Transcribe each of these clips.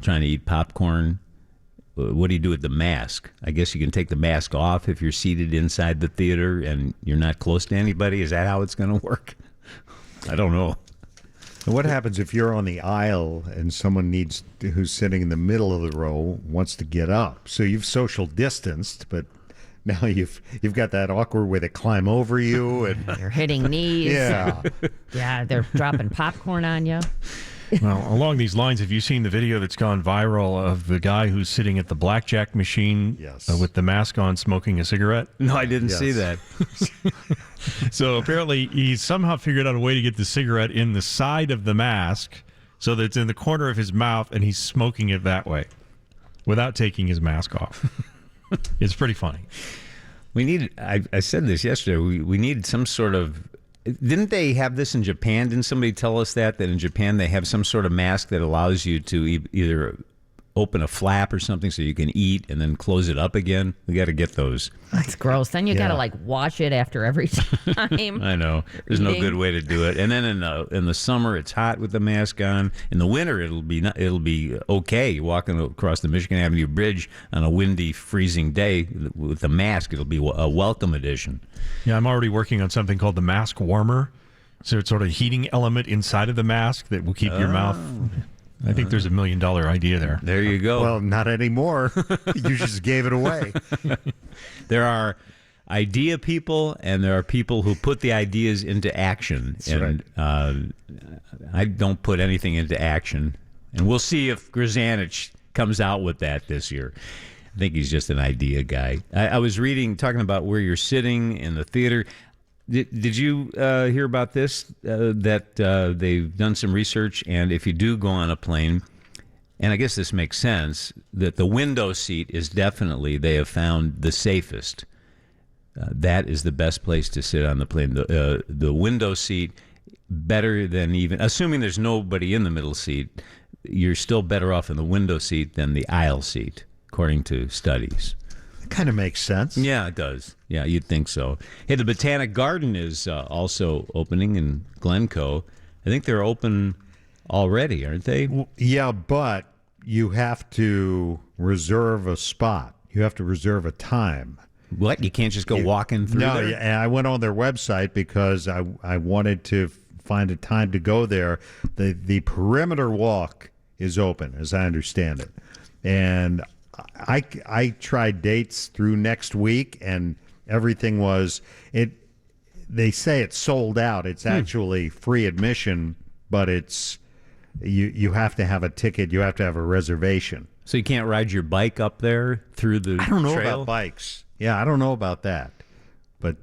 trying to eat popcorn. What do you do with the mask? I guess you can take the mask off if you're seated inside the theater and you're not close to anybody. Is that how it's going to work? I don't know. And what happens if you're on the aisle and someone who's sitting in the middle of the row wants to get up? So you've social distanced, but now you've got that awkward way to climb over you, and you're hitting knees. Yeah, yeah, they're dropping popcorn on you. Well, along these lines, have you seen the video that's gone viral of the guy who's sitting at the blackjack machine with the mask on smoking a cigarette? No, I didn't see that. So apparently he's somehow figured out a way to get the cigarette in the side of the mask so that it's in the corner of his mouth, and he's smoking it that way without taking his mask off. It's pretty funny. I said this yesterday, we need some sort of... Didn't they have this in Japan? Didn't somebody tell us that in Japan they have some sort of mask that allows you to either open a flap or something so you can eat and then close it up again? We got to get those. That's gross. Then you got to wash it after every time. I know. There's no good way to do it. And then in the summer it's hot with the mask on. In the winter it'll be okay. You're walking across the Michigan Avenue Bridge on a windy, freezing day with the mask. It'll be a welcome addition. Yeah, I'm already working on something called the mask warmer. So it's sort of a heating element inside of the mask that will keep your mouth. I think there's $1 million idea there. There you go. Well, not anymore. You just gave it away. There are idea people, and there are people who put the ideas into action. That's and right. I don't put anything into action. And we'll see if Grzanich comes out with that this year. I think he's just an idea guy. I was talking about where you're sitting in the theater. Did you hear about this, that they've done some research, and if you do go on a plane, and I guess this makes sense, that the window seat is definitely, they have found, the safest. That is the best place to sit on the plane. The window seat, better than even, assuming there's nobody in the middle seat, you're still better off in the window seat than the aisle seat, according to studies. Kind of makes sense. Yeah, it does. Yeah, you'd think so. Hey, the Botanic Garden is also opening in Glencoe. I think they're open already, aren't they? Yeah, but you have to reserve a spot. You have to reserve a time. What? You can't just go walking through there? No, and I went on their website because I wanted to find a time to go there. The perimeter walk is open, as I understand it. And I tried dates through next week, and everything was they say it's sold out. It's actually free admission, but it's you have to have a ticket. You have to have a reservation. So you can't ride your bike up there through the I don't know trail? about bikes. Yeah, I don't know about that. But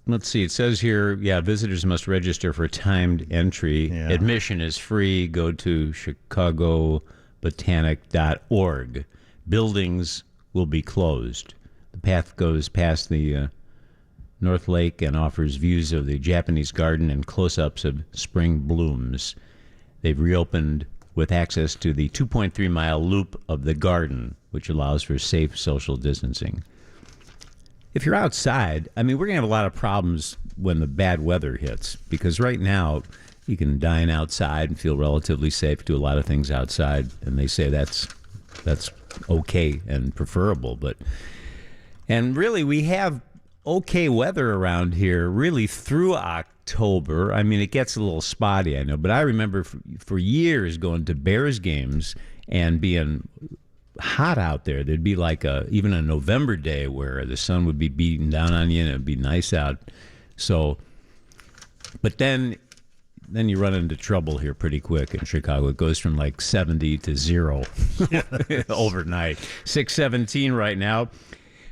let's see. It says here, visitors must register for timed entry. Yeah. Admission is free. Go to chicagobotanic.org. Buildings will be closed. The path goes past the North Lake and offers views of the Japanese garden and close-ups of spring blooms. They've reopened with access to the 2.3-mile loop of the garden, which allows for safe social distancing. If you're outside, we're going to have a lot of problems when the bad weather hits, because right now you can dine outside and feel relatively safe, do a lot of things outside, and they say that's okay and preferable. And really, we have okay weather around here really through October. it gets a little spotty, I know, but I remember for years going to Bears games and being hot out there. There'd be even a November day where the sun would be beating down on you and it'd be nice out. So, but then you run into trouble here pretty quick in Chicago. It goes from 70 to 0 overnight. 6:17 right now.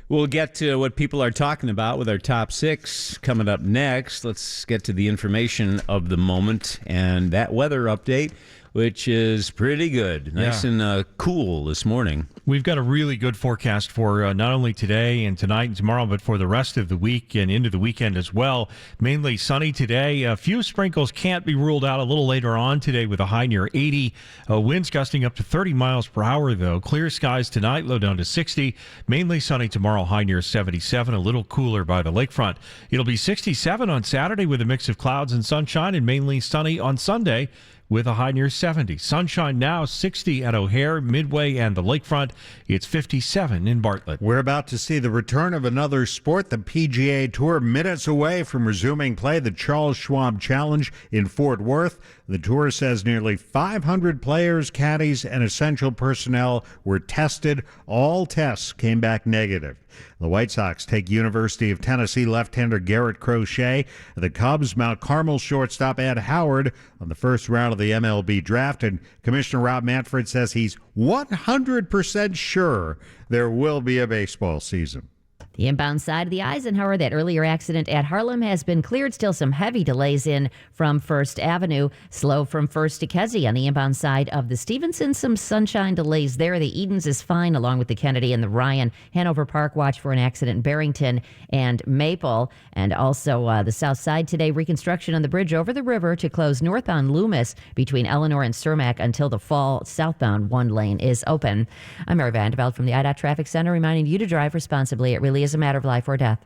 We'll get to what people are talking about with our top 6 coming up next. Let's get to the information of the moment and that weather update, which is pretty good. Nice and cool this morning. We've got a really good forecast for not only today and tonight and tomorrow, but for the rest of the week and into the weekend as well. Mainly sunny today. A few sprinkles can't be ruled out a little later on today with a high near 80. Winds gusting up to 30 miles per hour, though. Clear skies tonight, low down to 60. Mainly sunny tomorrow, high near 77. A little cooler by the lakefront. It'll be 67 on Saturday with a mix of clouds and sunshine, and mainly sunny on Sunday with a high near 70. Sunshine now 60 at O'Hare, Midway, and the Lakefront. It's 57 in Bartlett. We're about to see the return of another sport, the PGA Tour, minutes away from resuming play, the Charles Schwab Challenge in Fort Worth. The tour says nearly 500 players, caddies, and essential personnel were tested. All tests came back negative. The White Sox take University of Tennessee left-hander Garrett Crochet. The Cubs mount Carmel shortstop Ed Howard on the first round of the MLB draft. And Commissioner Rob Manfred says he's 100% sure there will be a baseball season. The inbound side of the Eisenhower, that earlier accident at Harlem, has been cleared. Still some heavy delays in from First Avenue. Slow from First to Kedzie on the inbound side of the Stevenson. Some sunshine delays there. The Edens is fine along with the Kennedy and the Ryan. Hanover Park, watch for an accident in Barrington and Maple. And also the south side today, reconstruction on the bridge over the river to close north on Loomis between Eleanor and Cermak until the fall southbound one lane is open. I'm Mary Vandeveld from the IDOT Traffic Center, reminding you to drive responsibly. It really is a matter of life or death.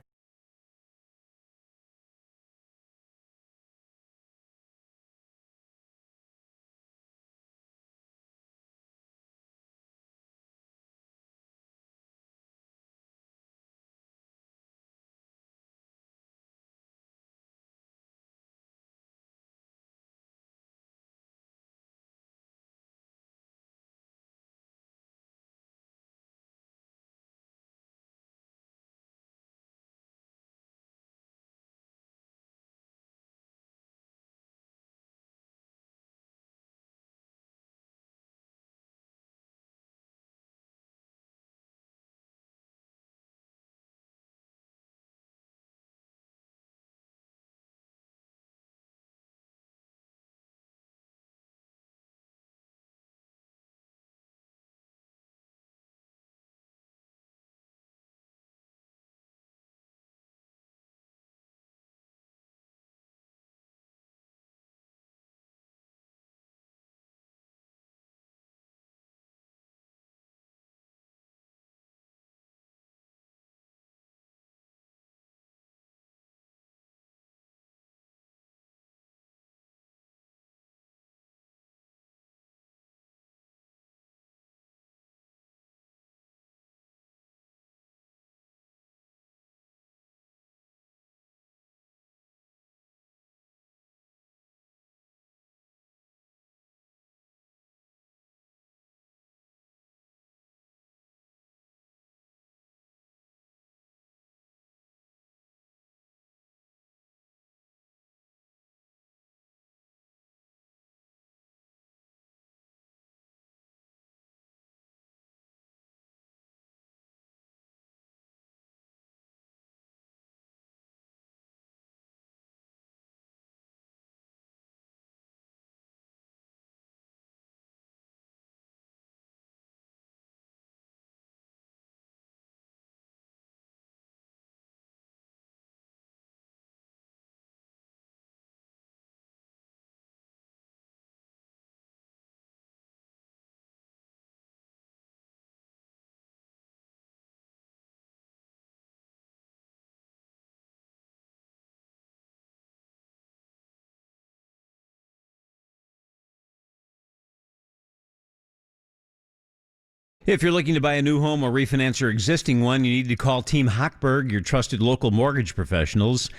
If you're looking to buy a new home or refinance your existing one, you need to call Team Hochberg, your trusted local mortgage professionals.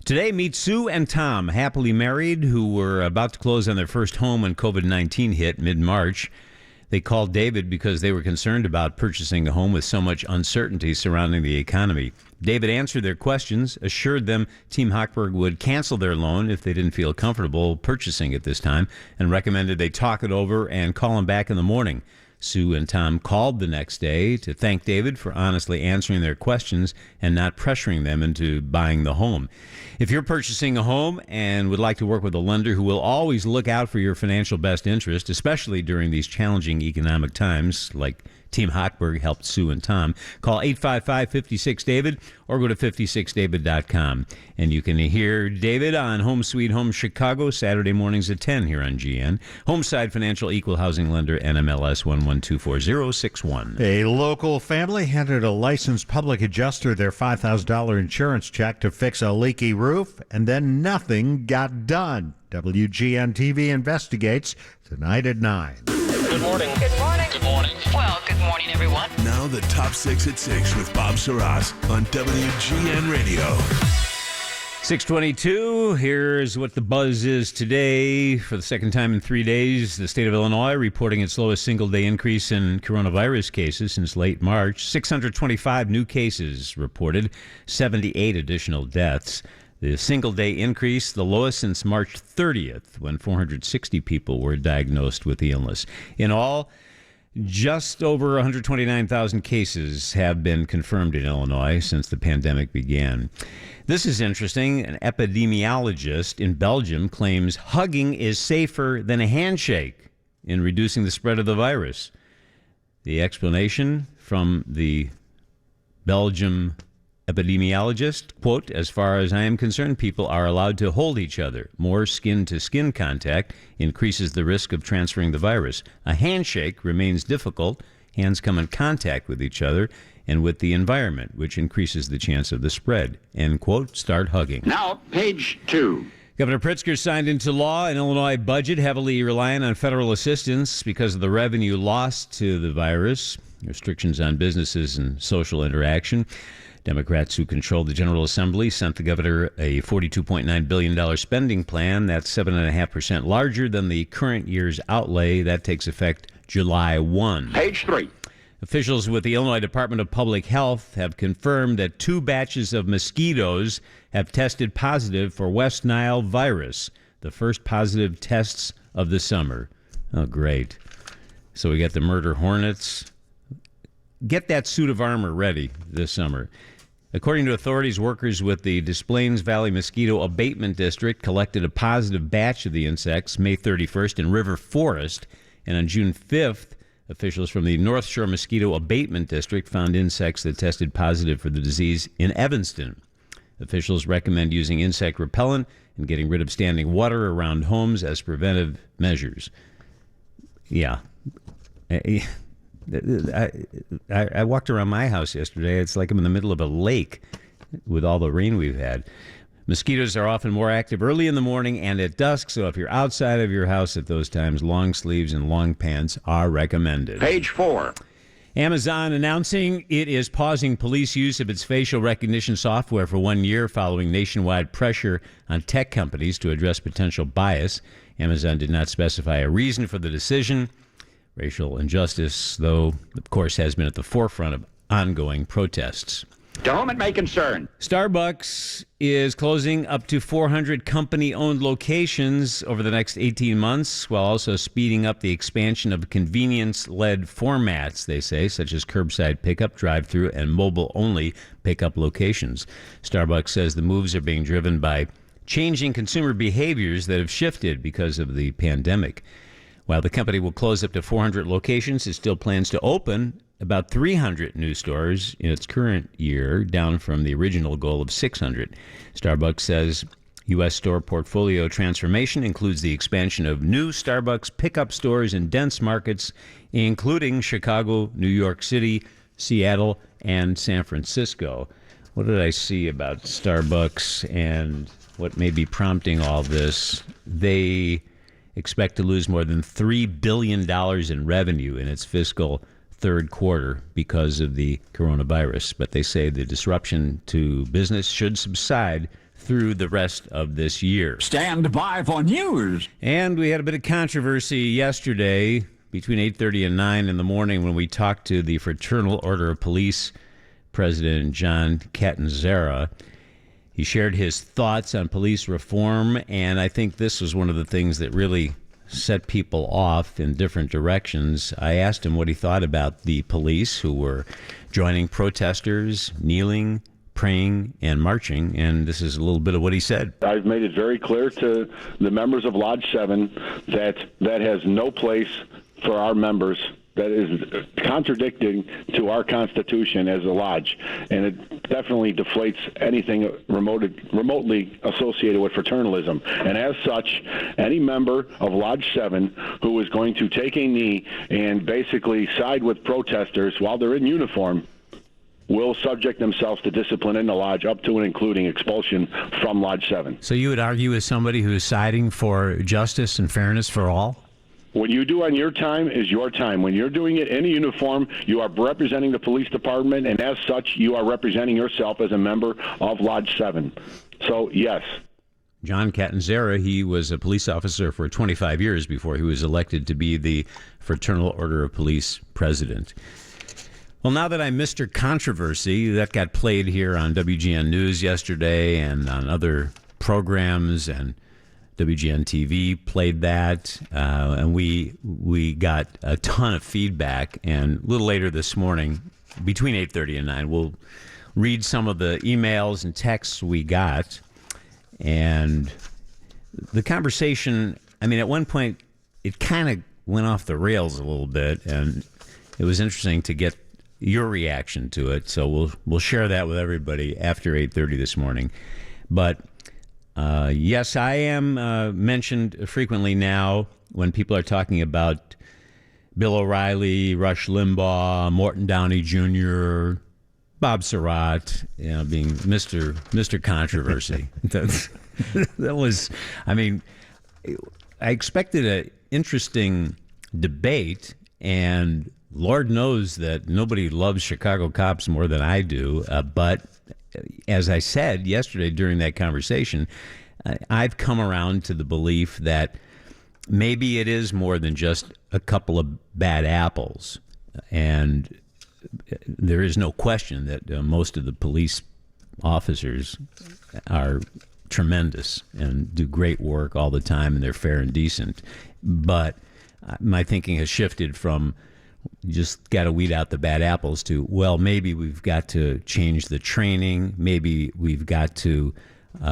Today, meet Sue and Tom, happily married, who were about to close on their first home when COVID-19 hit mid-March. They called David because they were concerned about purchasing a home with so much uncertainty surrounding the economy. David answered their questions, assured them Team Hochberg would cancel their loan if they didn't feel comfortable purchasing it this time, and recommended they talk it over and call him back in the morning. Sue and Tom called the next day to thank David for honestly answering their questions and not pressuring them into buying the home. If you're purchasing a home and would like to work with a lender who will always look out for your financial best interest, especially during these challenging economic times like Team Hochberg helped Sue and Tom, call 855-56-DAVID or go to 56david.com. And you can hear David on Home Sweet Home Chicago Saturday mornings at 10 here on GN. Homeside Financial Equal Housing Lender, NMLS 112. 601-240-61. A local family handed a licensed public adjuster their $5,000 insurance check to fix a leaky roof, and then nothing got done. WGN TV investigates tonight at 9. Good morning. Good morning. Good morning. Well, good morning, everyone. Now the Top 6 at 6 with Bob Sirott on WGN Radio. 622, here's what the buzz is today. For the second time in 3 days, the state of Illinois reporting its lowest single-day increase in coronavirus cases since late March. 625 new cases reported, 78 additional deaths. The single-day increase, the lowest since March 30th, when 460 people were diagnosed with the illness. In all, just over 129,000 cases have been confirmed in Illinois since the pandemic began. This is interesting. An epidemiologist in Belgium claims hugging is safer than a handshake in reducing the spread of the virus. The explanation from the Belgium epidemiologist, quote, "As far as I am concerned, people are allowed to hold each other. More skin-to-skin contact increases the risk of transferring the virus. A handshake remains difficult. Hands come in contact with each other and with the environment, which increases the chance of the spread." End quote. Start hugging. Now, page 2. Governor Pritzker signed into law an Illinois budget heavily reliant on federal assistance because of the revenue lost to the virus, restrictions on businesses and social interaction. Democrats who control the General Assembly sent the governor a $42.9 billion spending plan. That's 7.5% larger than the current year's outlay. That takes effect July 1. Page 3. Officials with the Illinois Department of Public Health have confirmed that 2 batches of mosquitoes have tested positive for West Nile virus, the first positive tests of the summer. Oh, great. So we got the murder hornets. Get that suit of armor ready this summer. According to authorities, workers with the Des Plaines Valley Mosquito Abatement District collected a positive batch of the insects May 31st in River Forest, and on June 5th, officials from the North Shore Mosquito Abatement District found insects that tested positive for the disease in Evanston. Officials recommend using insect repellent and getting rid of standing water around homes as preventive measures. Yeah. I walked around my house yesterday. It's like I'm in the middle of a lake with all the rain we've had. Mosquitoes are often more active early in the morning and at dusk, so if you're outside of your house at those times, long sleeves and long pants are recommended. Page 4. Amazon announcing it is pausing police use of its facial recognition software for 1 year following nationwide pressure on tech companies to address potential bias. Amazon did not specify a reason for the decision. Racial injustice, though, of course, has been at the forefront of ongoing protests. To whom it may concern. Starbucks is closing up to 400 company-owned locations over the next 18 months, while also speeding up the expansion of convenience-led formats, they say, such as curbside pickup, drive-through, and mobile-only pickup locations. Starbucks says the moves are being driven by changing consumer behaviors that have shifted because of the pandemic. While the company will close up to 400 locations, it still plans to open about 300 new stores in its current year, down from the original goal of 600. Starbucks says U.S. store portfolio transformation includes the expansion of new Starbucks pickup stores in dense markets, including Chicago, New York City, Seattle, and San Francisco. What did I see about Starbucks and what may be prompting all this? They expect to lose more than $3 billion in revenue in its fiscal third quarter because of the coronavirus. But they say the disruption to business should subside through the rest of this year. Stand by for news. And we had a bit of controversy yesterday between 8:30 and 9 in the morning when we talked to the Fraternal Order of Police President John Catanzara. He shared his thoughts on police reform, and I think this was one of the things that really set people off in different directions. I asked him what he thought about the police who were joining protesters, kneeling, praying, and marching, and this is a little bit of what he said. I've made it very clear to the members of Lodge 7 that that has no place for our members that is contradicting to our Constitution as a lodge, and it definitely deflates anything remotely associated with fraternalism. And as such, any member of Lodge 7 who is going to take a knee and basically side with protesters while they're in uniform will subject themselves to discipline in the lodge, up to and including expulsion from Lodge 7. So you would argue as somebody who's siding for justice and fairness for all? What you do on your time is your time. When you're doing it in a uniform, you are representing the police department, and as such, you are representing yourself as a member of Lodge 7. So, yes. John Catanzara, he was a police officer for 25 years before he was elected to be the Fraternal Order of Police president. Well, now that I'm Mr. Controversy, that got played here on WGN News yesterday and on other programs, and WGN TV played that, and we got a ton of feedback. And a little later this morning, between 8:30 and 9, we'll read some of the emails and texts we got. And the conversation, I mean, at one point, it kind of went off the rails a little bit, and it was interesting to get your reaction to it. So we'll share that with everybody after 8:30 this morning. But yes, I am mentioned frequently now when people are talking about Bill O'Reilly, Rush Limbaugh, Morton Downey Jr., Bob Sirott, being Mr. Controversy. That was, I mean, I expected an interesting debate, and Lord knows that nobody loves Chicago cops more than I do, but as I said yesterday during that conversation, I've come around to the belief that maybe it is more than just a couple of bad apples. And there is no question that most of the police officers are tremendous and do great work all the time, and they're fair and decent. But my thinking has shifted from just got to weed out the bad apples to, well, maybe we've got to change the training. Maybe we've got to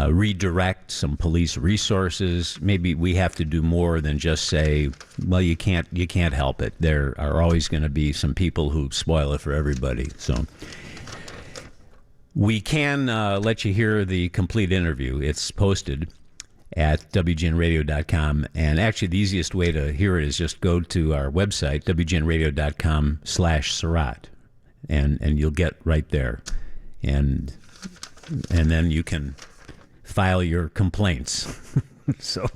redirect some police resources. Maybe we have to do more than just say, well, you can't help it. There are always going to be some people who spoil it for everybody. So we can let you hear the complete interview. It's posted at WGNradio.com. And actually, the easiest way to hear it is just go to our website, WGNradio.com/Sirott, and you'll get right there. And then you can file your complaints. So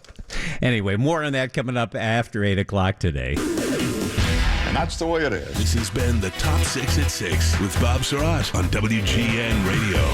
anyway, more on that coming up after 8 o'clock today. And that's the way it is. This has been the Top 6 at 6 with Bob Sirott on WGN Radio.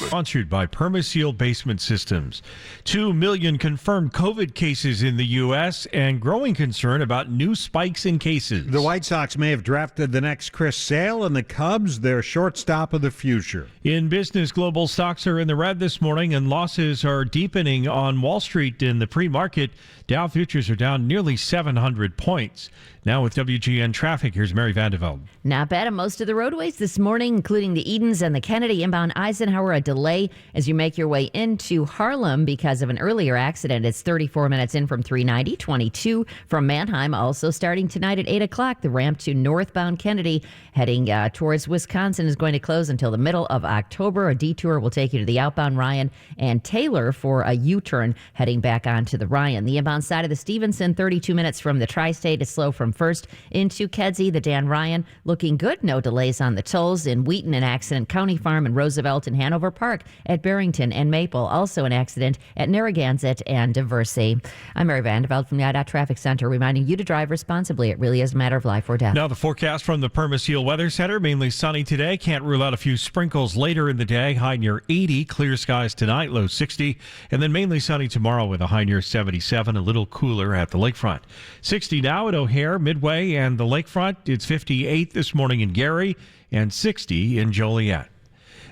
Sponsored by Permaseal Basement Systems. 2 million confirmed COVID cases in the U.S. and growing concern about new spikes in cases. The White Sox may have drafted the next Chris Sale, and the Cubs their shortstop of the future. In business, global stocks are in the red this morning, and losses are deepening on Wall Street in the pre-market. Dow futures are down nearly 700 points. Now with WGN traffic, here's Mary Vandeveld. Not bad on most of the roadways this morning, including the Edens and the Kennedy inbound Eisenhower. A delay as you make your way into Harlem because of an earlier accident. It's 34 minutes in from 390, 22 from Mannheim. Also starting tonight at 8 o'clock, the ramp to northbound Kennedy heading towards Wisconsin is going to close until the middle of October. A detour will take you to the outbound Ryan and Taylor for a U-turn heading back onto the Ryan. The inbound side of the Stevenson, 32 minutes from the Tri-State is slow from First into Kedzie. The Dan Ryan looking good. No delays on the tolls. In Wheaton, an accident. County Farm and Roosevelt and Hanover Park at Barrington and Maple. Also an accident at Narragansett and Diversey. I'm Mary Vandeveld from the IDOT Traffic Center, reminding you to drive responsibly. It really is a matter of life or death. Now the forecast from the Permaseal Weather Center. Mainly sunny today. Can't rule out a few sprinkles later in the day. High near 80. Clear skies tonight. Low 60. And then mainly sunny tomorrow with a high near 77. A little cooler at the lakefront. 60 now at O'Hare, Midway, and the lakefront. It's 58 this morning in Gary and 60 in Joliet.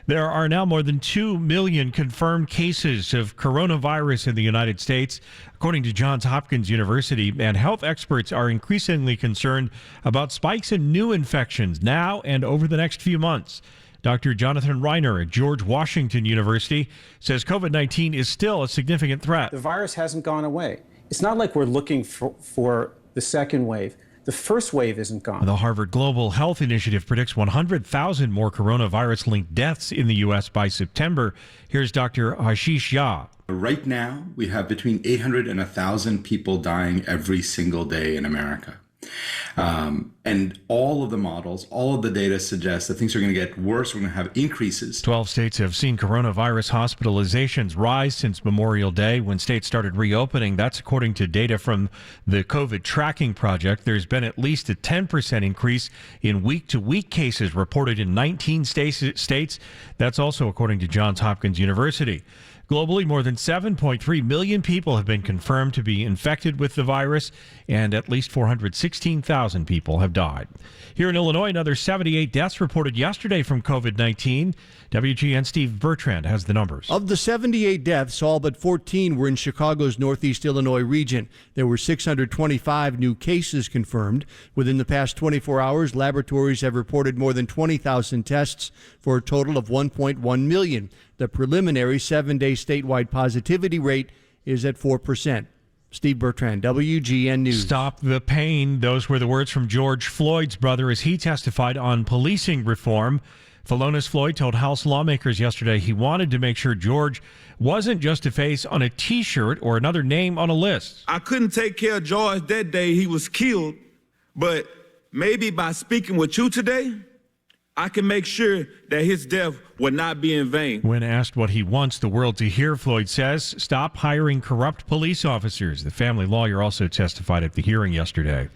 There are now more than 2 million confirmed cases of coronavirus in the United States, according to Johns Hopkins University, and health experts are increasingly concerned about spikes in new infections now and over the next few months. Dr. Jonathan Reiner at George Washington University says COVID-19 is still a significant threat. The virus hasn't gone away. It's not like we're looking for the second wave. the first wave isn't gone. The Harvard Global Health Initiative predicts 100,000 more coronavirus-linked deaths in the U.S. by September. Here's Dr. Ashish Jha. Right now, we have between 800 and 1,000 people dying every single day in America. And all of the models, all of the data suggests that things are going to get worse. We're going to have increases. 12 states have seen coronavirus hospitalizations rise since Memorial Day when states started reopening. That's according to data from the COVID Tracking Project. There's been at least a 10% increase in week-to-week cases reported in 19 states. That's also according to Johns Hopkins University. Globally, more than 7.3 million people have been confirmed to be infected with the virus, and at least 416,000 people have died. Here in Illinois, another 78 deaths reported yesterday from COVID-19. WGN Steve Bertrand has the numbers. Of the 78 deaths, all but 14 were in Chicago's Northeast Illinois region. There were 625 new cases confirmed. Within the past 24 hours, laboratories have reported more than 20,000 tests for a total of 1.1 million. The preliminary 7-day statewide positivity rate is at 4%. Steve Bertrand, WGN News. Stop the pain. Those were the words from George Floyd's brother as he testified on policing reform. Philonise Floyd told House lawmakers yesterday he wanted to make sure George wasn't just a face on a T-shirt or another name on a list. I couldn't take care of George that day he was killed, but maybe by speaking with you today, I can make sure that his death would not be in vain. When asked what he wants the world to hear, Floyd says, stop hiring corrupt police officers. The family lawyer also testified at the hearing yesterday.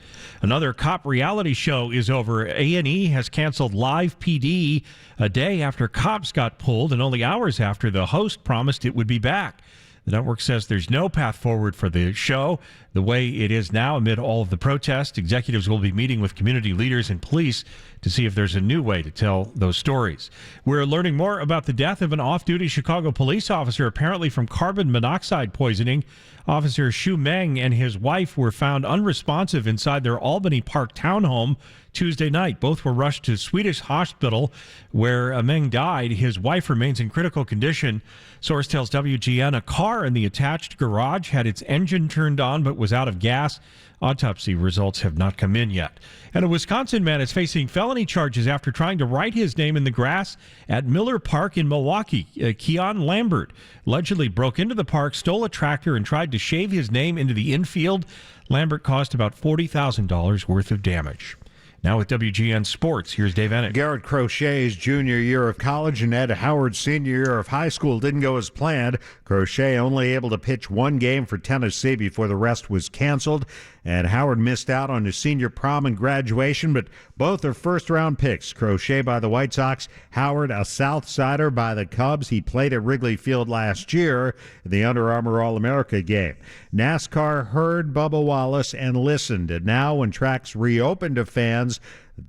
Another cop reality show is over. A&E has canceled Live PD a day after cops got pulled and only hours after the host promised it would be back. The network says there's no path forward for the show the way it is now amid all of the protests. Executives will be meeting with community leaders and police to see if there's a new way to tell those stories. We're learning more about the death of an off-duty Chicago police officer, apparently from carbon monoxide poisoning. Officer Shu Meng and his wife were found unresponsive inside their Albany Park townhome Tuesday night. Both were rushed to Swedish hospital where Meng died. His wife remains in critical condition. Source tells WGN a car in the attached garage had its engine turned on but was out of gas. Autopsy results have not come in yet. And a Wisconsin man is facing felony charges after trying to write his name in the grass at Miller Park in Milwaukee. Keon Lambert allegedly broke into the park, stole a tractor, and tried to shave his name into the infield. Lambert caused about $40,000 worth of damage. Now with WGN Sports, here's Dave Ennett. Garrett Crochet's junior year of college and Ed Howard's senior year of high school didn't go as planned. Crochet only able to pitch one game for Tennessee before the rest was canceled. And Howard missed out on his senior prom and graduation, but both are first-round picks. Crochet by the White Sox, Howard a South Sider by the Cubs. He played at Wrigley Field last year in the Under Armour All-America game. NASCAR heard Bubba Wallace and listened. And now when tracks reopen to fans,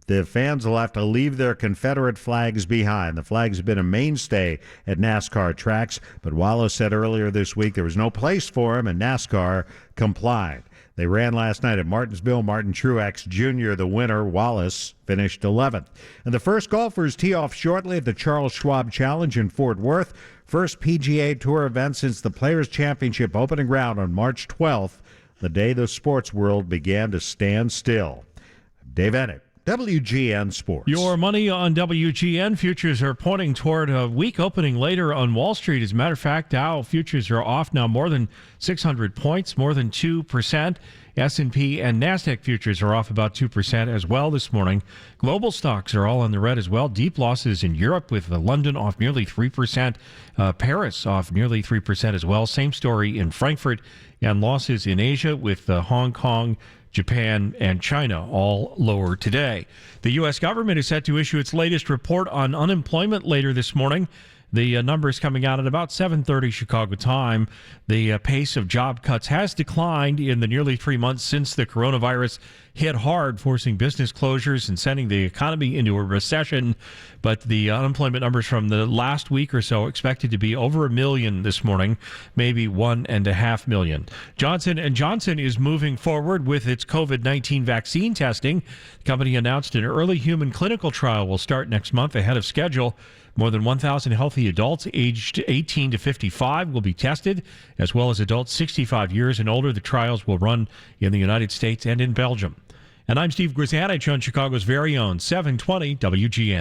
the fans will have to leave their Confederate flags behind. The flags have been a mainstay at NASCAR tracks, but Wallace said earlier this week there was no place for him, and NASCAR complied. They ran last night at Martinsville. Martin Truex Jr., the winner. Wallace finished 11th. And the first golfers tee off shortly at the Charles Schwab Challenge in Fort Worth. First PGA Tour event since the Players' Championship opening round on March 12th, the day the sports world began to stand still. Dave Ennett, WGN Sports. Your money on WGN. Futures are pointing toward a weak opening later on Wall Street. As a matter of fact, Dow futures are off now more than 600 points, more than 2%. S&P and NASDAQ futures are off about 2% as well this morning. Global stocks are all in the red as well. Deep losses in Europe with London off nearly 3%. Paris off nearly 3% as well. Same story in Frankfurt. And losses in Asia with Hong Kong, Japan, and China all lower today. The U.S. government is set to issue its latest report on unemployment later this morning. The numbers coming out at about 7:30 Chicago time. The pace of job cuts has declined in the nearly 3 months since the coronavirus hit hard, forcing business closures and sending the economy into a recession. But the unemployment numbers from the last week or so expected to be over 1 million this morning, maybe 1.5 million. Johnson & Johnson is moving forward with its COVID-19 vaccine testing. The company announced an early human clinical trial will start next month ahead of schedule. More than 1,000 healthy adults aged 18 to 55 will be tested, as well as adults 65 years and older. The trials will run in the United States and in Belgium. And I'm Steve Grzanich on Chicago's very own 720 WGN.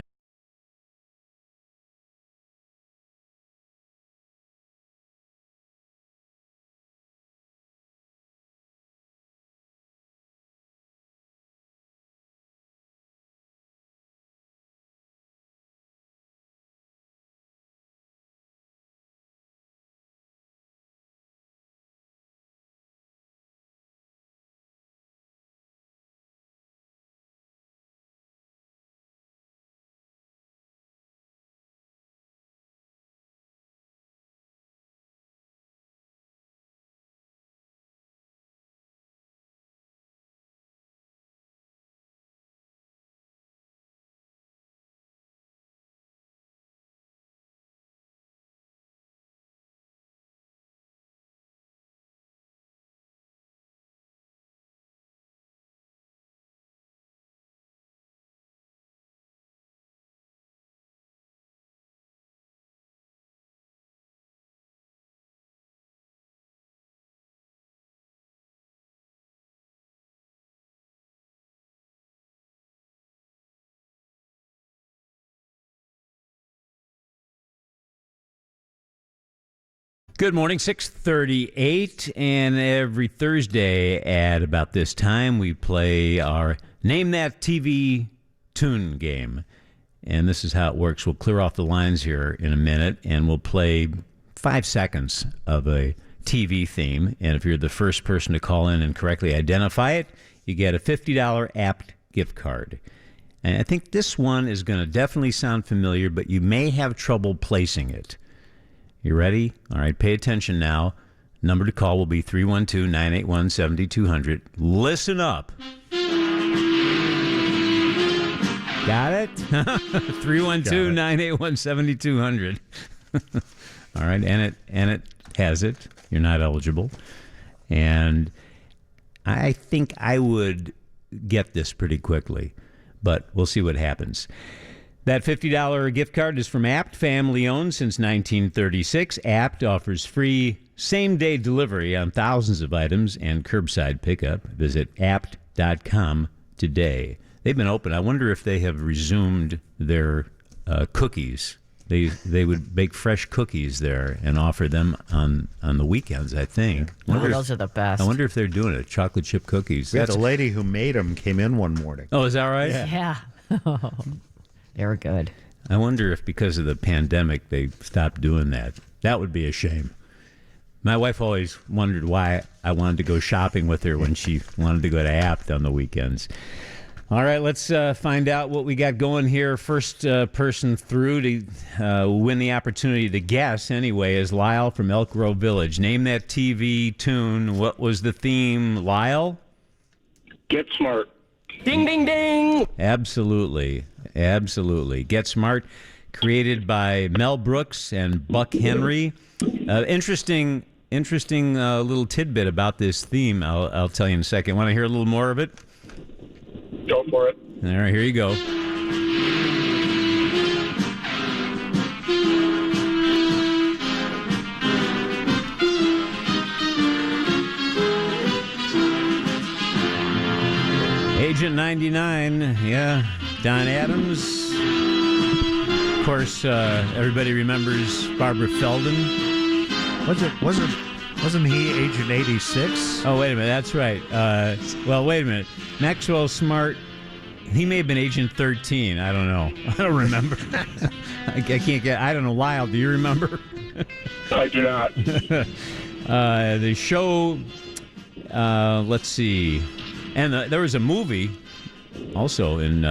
Good morning, 6:38, and every Thursday at about this time we play our Name That TV Tune game. And this is how it works. We'll clear off the lines here in a minute, and we'll play 5 seconds of a TV theme. And if you're the first person to call in and correctly identify it, you get a $50 Apt gift card. And I think this one is going to definitely sound familiar, but you may have trouble placing it. You ready? All right, pay attention now. Number to call will be 312-981-7200. Listen up. Got it? 312-981-7200. All right, and it has it. You're not eligible. And I think I would get this pretty quickly, but we'll see what happens. That $50 gift card is from Apt, family-owned since 1936. Apt offers free same-day delivery on thousands of items and curbside pickup. Visit apt.com today. They've been open. I wonder if they have resumed their cookies. They would bake fresh cookies there and offer them on the weekends, I think. Those are the best. I wonder if they're doing it. Chocolate chip cookies. We had a lady who made them came in one morning. Oh, is that right? Yeah. They were good. I wonder if because of the pandemic they stopped doing that. That would be a shame. My wife always wondered why I wanted to go shopping with her when she wanted to go to Apt on the weekends. All right, let's find out what we got going here. First person through to win the opportunity to guess, anyway, is Lyle from Elk Grove Village. Name that TV tune. What was the theme, Lyle? Get Smart. Ding, ding, ding. Absolutely. Get Smart, created by Mel Brooks and Buck Henry. Interesting little tidbit about this theme. I'll tell you in a second. Want to hear a little more of it? Go for it. All right, here you go. Agent 99, yeah, Don Adams. Of course, everybody remembers Barbara Feldon. Wasn't he Agent 86? Oh, wait a minute, that's right. Well, wait a minute. Maxwell Smart, he may have been Agent 13. I don't know. I don't remember. I can't get. I don't know. Lyle, do you remember? I do not. The show. Let's see. And there was a movie also in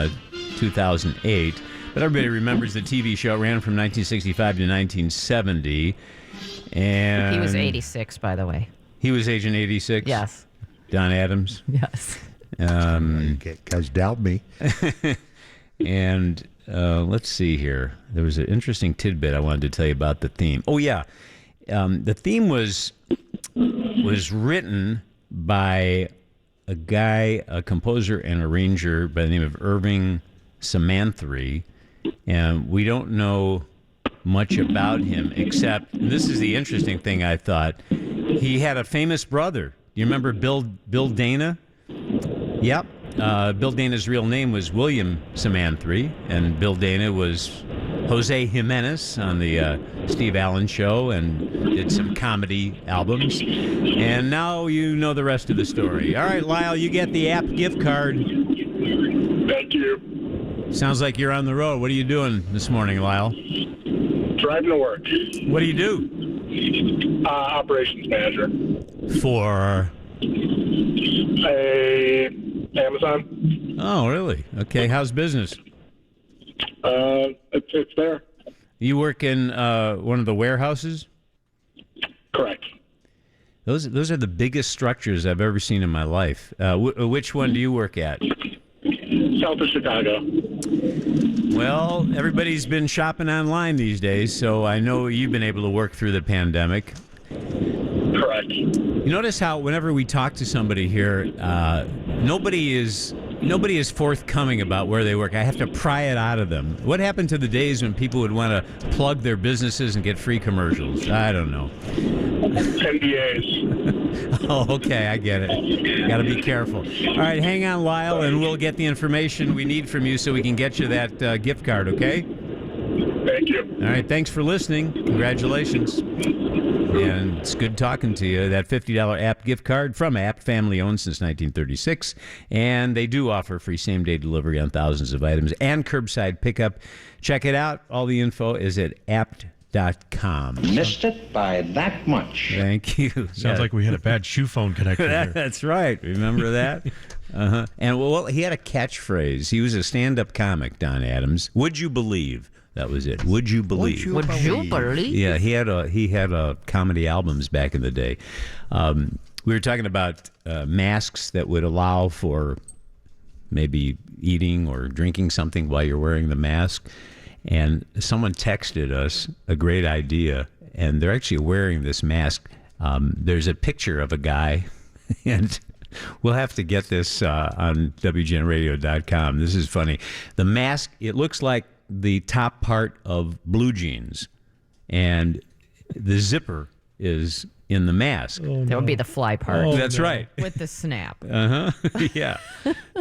2008, but everybody remembers the TV show. It ran from 1965 to 1970. And He was 86, by the way. He was Agent 86? Yes. Don Adams? Yes. Guys doubt me. And let's see here. There was an interesting tidbit I wanted to tell you about the theme. Oh, yeah. The theme was written by a composer and arranger by the name of Irving Samanthri, and we don't know much about him except, and this is the interesting thing I thought, he had a famous brother. You remember Bill Dana? Yep. Bill Dana's real name was William Samanthri, and Bill Dana was Jose Jimenez on the Steve Allen Show and did some comedy albums. And now you know the rest of the story. All right, Lyle, you get the app gift card. Thank you. Sounds like you're on the road. What are you doing this morning, Lyle? Driving to work. What do you do? Operations manager. For? Amazon. Oh, really? Okay. How's business? It's there. You work in one of the warehouses? Correct. Those are the biggest structures I've ever seen in my life. Which one do you work at? South of Chicago. Well, everybody's been shopping online these days, so I know you've been able to work through the pandemic. Correct. You notice how whenever we talk to somebody here, nobody is forthcoming about where they work. I have to pry it out of them. What happened to the days when people would want to plug their businesses and get free commercials? I don't know. NDAs. Oh, okay, I get it. Got to be careful. All right, hang on, Lyle, and we'll get the information we need from you so we can get you that gift card, okay? Thank you. All right, thanks for listening. Congratulations. And it's good talking to you. That $50 app gift card from App, family owned since 1936. And they do offer free same-day delivery on thousands of items and curbside pickup. Check it out. All the info is at apt.com. Missed it by that much. Thank you. Sounds like we had a bad shoe phone connection here. That's right. Remember that? Uh-huh. And, well, he had a catchphrase. He was a stand-up comic, Don Adams. Would you believe? That was it. Would you believe? Would you believe? Yeah, he had comedy albums back in the day. We were talking about masks that would allow for maybe eating or drinking something while you're wearing the mask. And someone texted us a great idea, and they're actually wearing this mask. There's a picture of a guy, and we'll have to get this on WGNradio.com. This is funny. The mask, it looks like the top part of blue jeans, and the zipper is in the mask. That would be the fly part. That's right. With the snap. Yeah.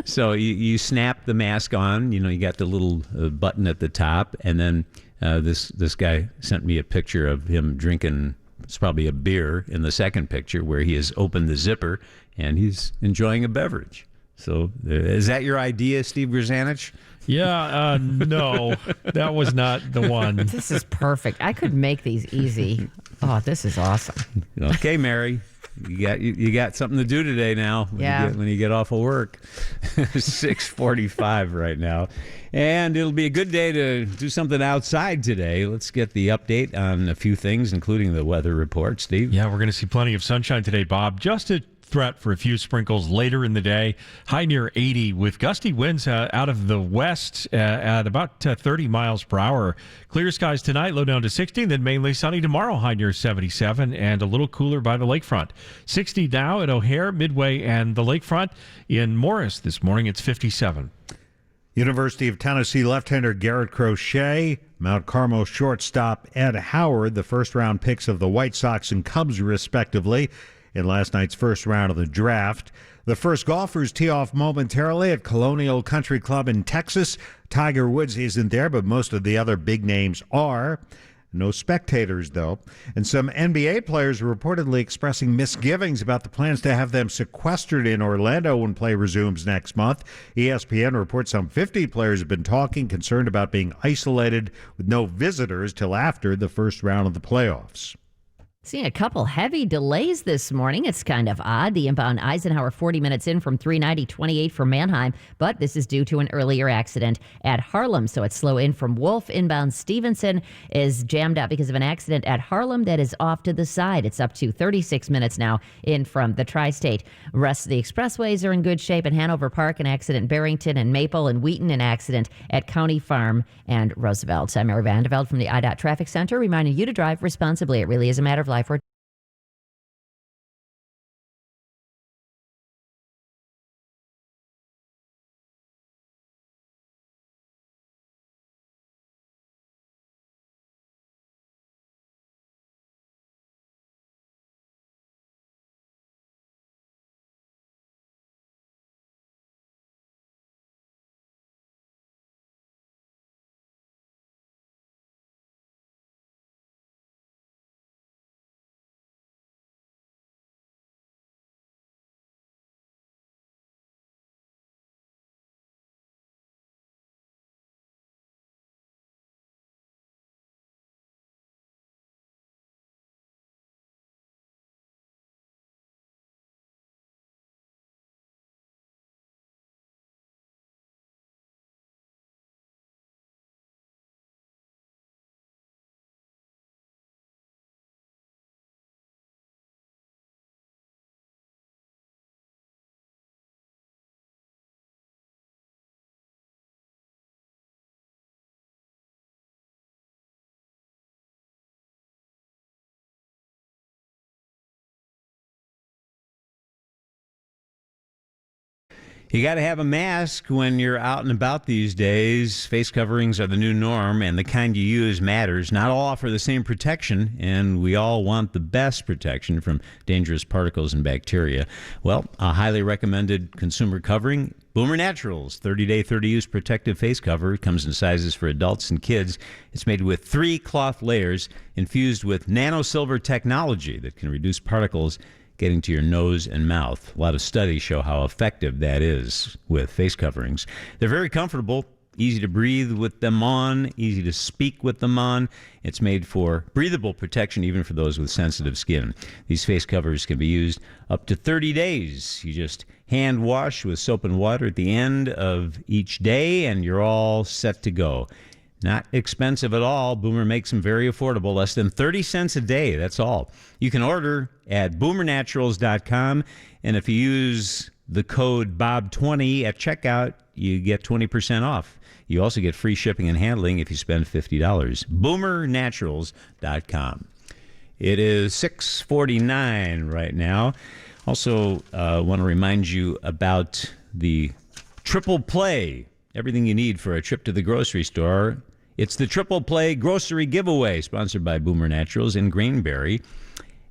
So you snap the mask on. You know, you got the little button at the top, and then this guy sent me a picture of him drinking. It's probably a beer in the second picture where he has opened the zipper and he's enjoying a beverage. So is that your idea, Steve Grzanich? Yeah, no, that was not the one. This is perfect. I could make these easy. Oh, this is awesome. Okay, Mary, you got something to do today now. When you get off of work. 6:45 right now, and it'll be a good day to do something outside today. Let's get the update on a few things, including the weather report. Steve. Yeah, we're going to see plenty of sunshine today, Bob. Just a threat for a few sprinkles later in the day. High near 80 with gusty winds out of the west at about 30 miles per hour. Clear skies tonight, low down to 60, then mainly sunny tomorrow, high near 77, and a little cooler by the lakefront. 60 now at O'Hare, Midway, and the lakefront. In Morris this morning, it's 57. University of Tennessee left-hander Garrett Crochet, Mount Carmel shortstop Ed Howard, the first-round picks of the White Sox and Cubs, respectively, in last night's first round of the draft. The first golfers tee off momentarily at Colonial Country Club in Texas. Tiger Woods isn't there, but most of the other big names are. No spectators, though. And some NBA players are reportedly expressing misgivings about the plans to have them sequestered in Orlando when play resumes next month. ESPN reports some 50 players have been talking, concerned about being isolated with no visitors till after the first round of the playoffs. Seeing a couple heavy delays this morning. It's kind of odd. The inbound Eisenhower 40 minutes in from 390-28 for Mannheim, but this is due to an earlier accident at Harlem. So it's slow in from Wolf. Inbound Stevenson is jammed out because of an accident at Harlem that is off to the side. It's up to 36 minutes now in from the Tri-State. Rest of the expressways are in good shape. In Hanover Park, an accident in Barrington and Maple, and Wheaton, an accident at County Farm and Roosevelt. I'm Mary Vandeveld from the IDOT Traffic Center, reminding you to drive responsibly. It really is a matter of life or You got to have a mask when you're out and about these days. Face coverings are the new norm, and the kind you use matters. Not all offer the same protection, and we all want the best protection from dangerous particles and bacteria. Well, a highly recommended consumer covering, Boomer Naturals 30-day, 30-use protective face cover. It comes in sizes for adults and kids. It's made with 3 cloth layers infused with nanosilver technology that can reduce particles getting to your nose and mouth. A lot of studies show how effective that is with face coverings. They're very comfortable, easy to breathe with them on, easy to speak with them on. It's made for breathable protection even for those with sensitive skin. These face covers can be used up to 30 days. You just hand wash with soap and water at the end of each day, and you're all set to go. Not expensive at all. Boomer makes them very affordable, less than 30 cents a day. That's all. You can order at boomernaturals.com, and if you use the code BOB20 at checkout, you get 20% off. You also get free shipping and handling if you spend $50. Boomernaturals.com. It is 6:49 right now. Also, want to remind you about the Triple Play. Everything you need for a trip to the grocery store. It's the Triple Play Grocery Giveaway, sponsored by Boomer Naturals in Greenberry.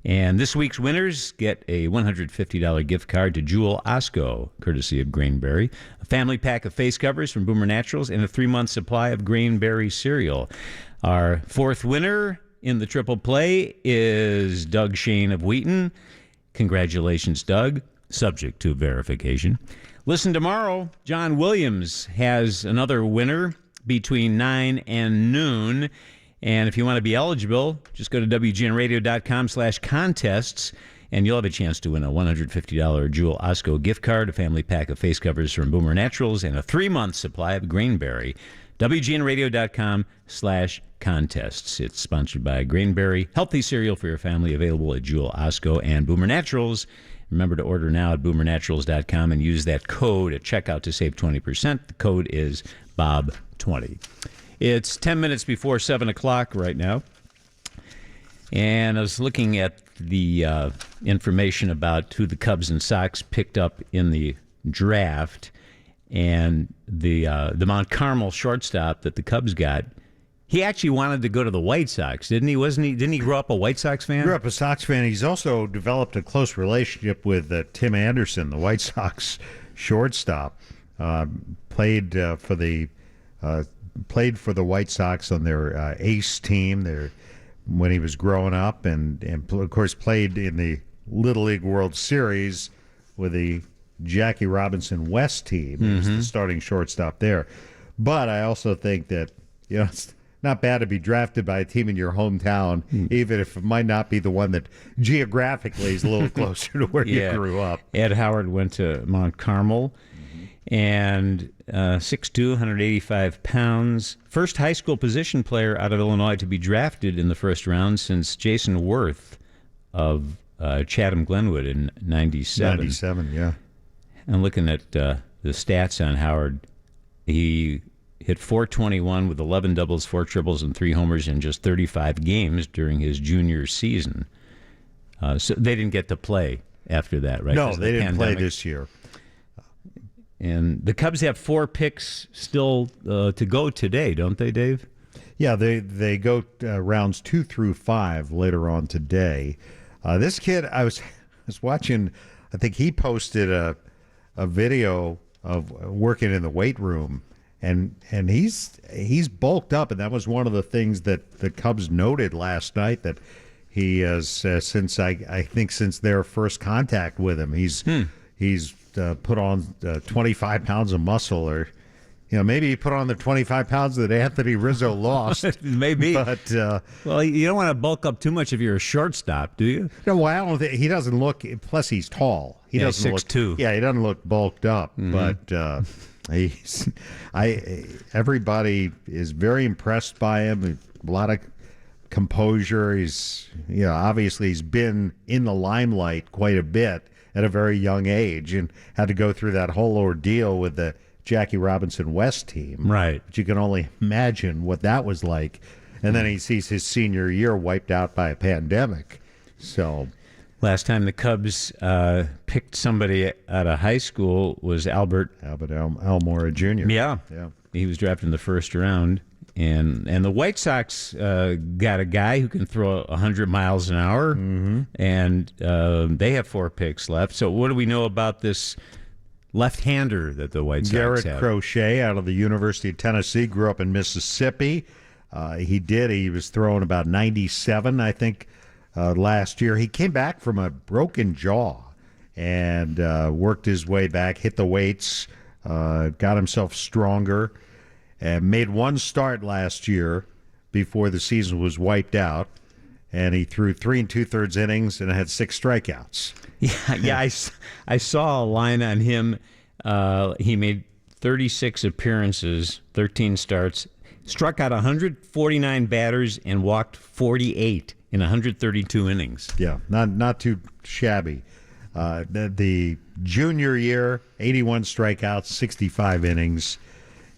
And this week's winners get a $150 gift card to Jewel Osco, courtesy of Greenberry, a family pack of face covers from Boomer Naturals, and a 3-month supply of Greenberry cereal. Our 4th winner in the Triple Play is Doug Shane of Wheaton. Congratulations, Doug. Subject to verification. Listen tomorrow. John Williams has another winner between 9 and noon. And if you want to be eligible, just go to WGNradio.com/contests, and you'll have a chance to win a $150 Jewel Osco gift card, a family pack of face covers from Boomer Naturals, and a 3-month supply of Greenberry. WGNradio.com/contests. It's sponsored by Greenberry. Healthy cereal for your family, available at Jewel Osco and Boomer Naturals. Remember to order now at boomernaturals.com and use that code at checkout to save 20%. The code is BOB20. It's 10 minutes before 7 o'clock right now. And I was looking at the information about who the Cubs and Sox picked up in the draft. And the Mount Carmel shortstop that the Cubs got, he actually wanted to go to the White Sox, didn't he? Didn't he grow up a White Sox fan? Grew up a Sox fan. He's also developed a close relationship with Tim Anderson, the White Sox shortstop. Played for the White Sox on their ace team when he was growing up, and of course played in the Little League World Series with the Jackie Robinson West team. He was the starting shortstop there. But I also think that it's not bad to be drafted by a team in your hometown, even if it might not be the one that geographically is a little closer to where you grew up. Ed Howard went to Mount Carmel, and 6'2", 185 pounds. First high school position player out of Illinois to be drafted in the first round since Jason Worth of Chatham Glenwood in 97. 97, yeah. I'm looking at the stats on Howard. He hit .421 with 11 doubles, 4 triples, and 3 homers in just 35 games during his junior season. So they didn't get to play after that, right? No, they didn't play this year. And the Cubs have 4 picks still to go today, don't they, Dave? Yeah, they go rounds 2 through 5 later on today. This kid, I was watching, I think he posted a video of working in the weight room, and he's bulked up, and that was one of the things that the Cubs noted last night, that he has since their first contact with him, he's put on 25 pounds of muscle, or maybe he put on the 25 pounds that Anthony Rizzo lost. Maybe, but well, you don't want to bulk up too much if you're a shortstop, do you? No, well, I don't think he doesn't look. Plus, he's tall. He doesn't 6'2". look. Yeah, he doesn't look bulked up. But everybody is very impressed by him. A lot of composure. He's obviously he's been in the limelight quite a bit at a very young age, and had to go through that whole ordeal with the Jackie Robinson West team. Right. But you can only imagine what that was like. And then he sees his senior year wiped out by a pandemic. So, Last time the Cubs picked somebody out of high school was Albert Almora Jr. Yeah. He was drafted in the first round. And the White Sox got a guy who can throw 100 miles an hour, and they have 4 picks left. So what do we know about this left-hander that the White Sox Garrett have? Crochet out of the University of Tennessee, grew up in Mississippi. He was throwing about 97, I think, last year. He came back from a broken jaw and worked his way back, hit the weights, got himself stronger, and made one start last year before the season was wiped out. And he threw 3 2/3 innings and had 6 strikeouts. Yeah, I saw a line on him. He made 36 appearances, 13 starts, struck out 149 batters, and walked 48 in 132 innings. Yeah, not too shabby. The junior year, 81 strikeouts, 65 innings.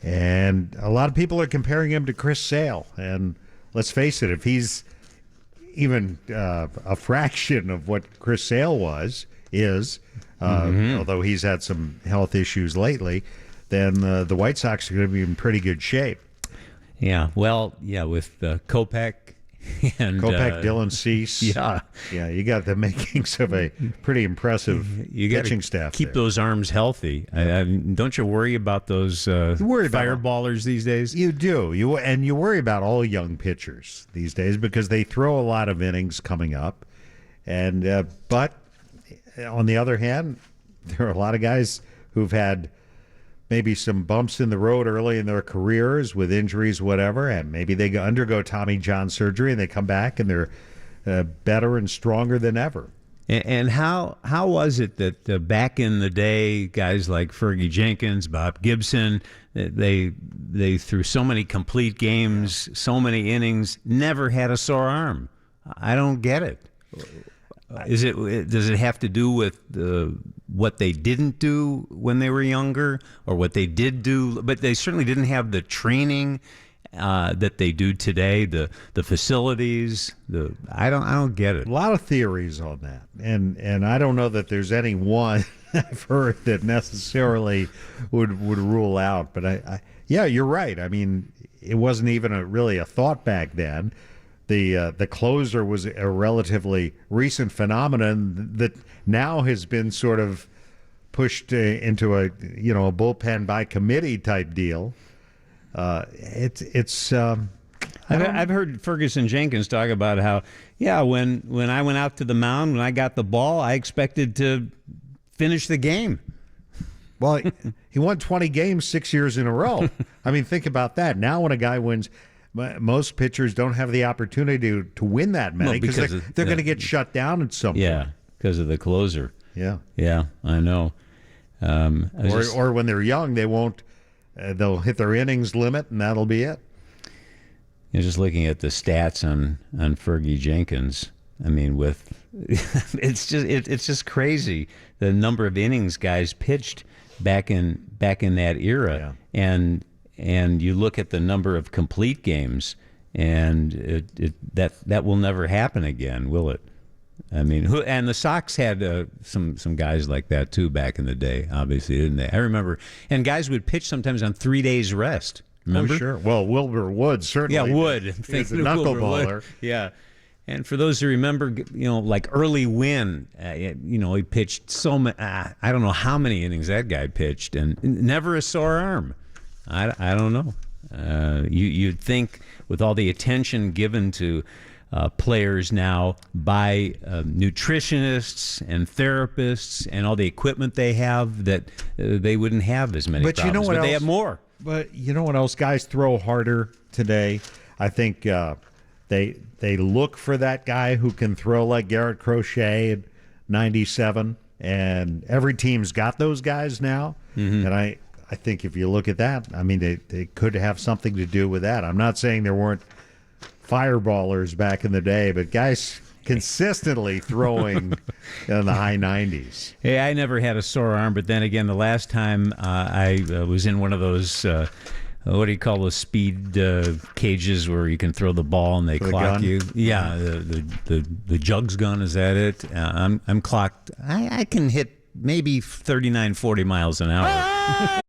And a lot of people are comparing him to Chris Sale. And let's face it, if he's even a fraction of what Chris Sale is, although he's had some health issues lately, then the White Sox are going to be in pretty good shape. Yeah, well, with Kopech and Dylan Cease. Yeah, you got the makings of a pretty impressive pitching staff. Keep there. those arms healthy. Don't you worry about those fireballers these days? You do. You worry about all young pitchers these days because they throw a lot of innings coming up, and but on the other hand, there are a lot of guys who've had maybe some bumps in the road early in their careers with injuries, whatever, and maybe they undergo Tommy John surgery and they come back and they're better and stronger than ever. And how was it that back in the day, guys like Fergie Jenkins, Bob Gibson, they threw so many complete games, so many innings, never had a sore arm? I don't get it. Does it have to do with what they didn't do when they were younger, or what they did do? But they certainly didn't have the training that they do today. The facilities. I don't get it. A lot of theories on that, and I don't know that there's any one I've heard that necessarily would rule out. But yeah, you're right. I mean, it wasn't even really a thought back then. The closer was a relatively recent phenomenon that now has been sort of pushed into a bullpen by committee type deal. I've heard Ferguson Jenkins talk about how when I went out to the mound, when I got the ball, I expected to finish the game. Well, he won 20 games 6 years in a row. I mean, think about that. Now when a guy wins. Most pitchers don't have the opportunity to win that many because they're going to get shut down at some point. Yeah, because of the closer. Yeah, I know. Or when they're young, they won't. They'll hit their innings limit, and that'll be it. Just looking at the stats on Fergie Jenkins, I mean, it's just crazy the number of innings guys pitched back in that era, and you look at the number of complete games, and that will never happen again, will it? I mean, and the Sox had some guys like that too back in the day, obviously, didn't they? I remember, and guys would pitch sometimes on 3 days rest. Remember? Oh, sure. Well, Wilbur Wood certainly. Yeah, Wood. He's a knuckleballer. Yeah. And for those who remember, like Early Wynn, he pitched so many. I don't know how many innings that guy pitched, and never a sore arm. I don't know. You'd think with all the attention given to players now by nutritionists and therapists and all the equipment they have that they wouldn't have as many problems. You know what else? They have more. But you know what else? Guys throw harder today. I think they look for that guy who can throw like Garrett Crochet at 97, and every team's got those guys now. Mm-hmm. And I think if you look at that, I mean, they could have something to do with that. I'm not saying there weren't fireballers back in the day, but guys consistently throwing in the high 90s. Hey, I never had a sore arm, but then again, the last time I was in one of those what do you call those speed cages where you can throw the ball and they The clock gun? you? Yeah, the jugs gun, is that it? I'm clocked. I can hit maybe 39, 40 miles an hour.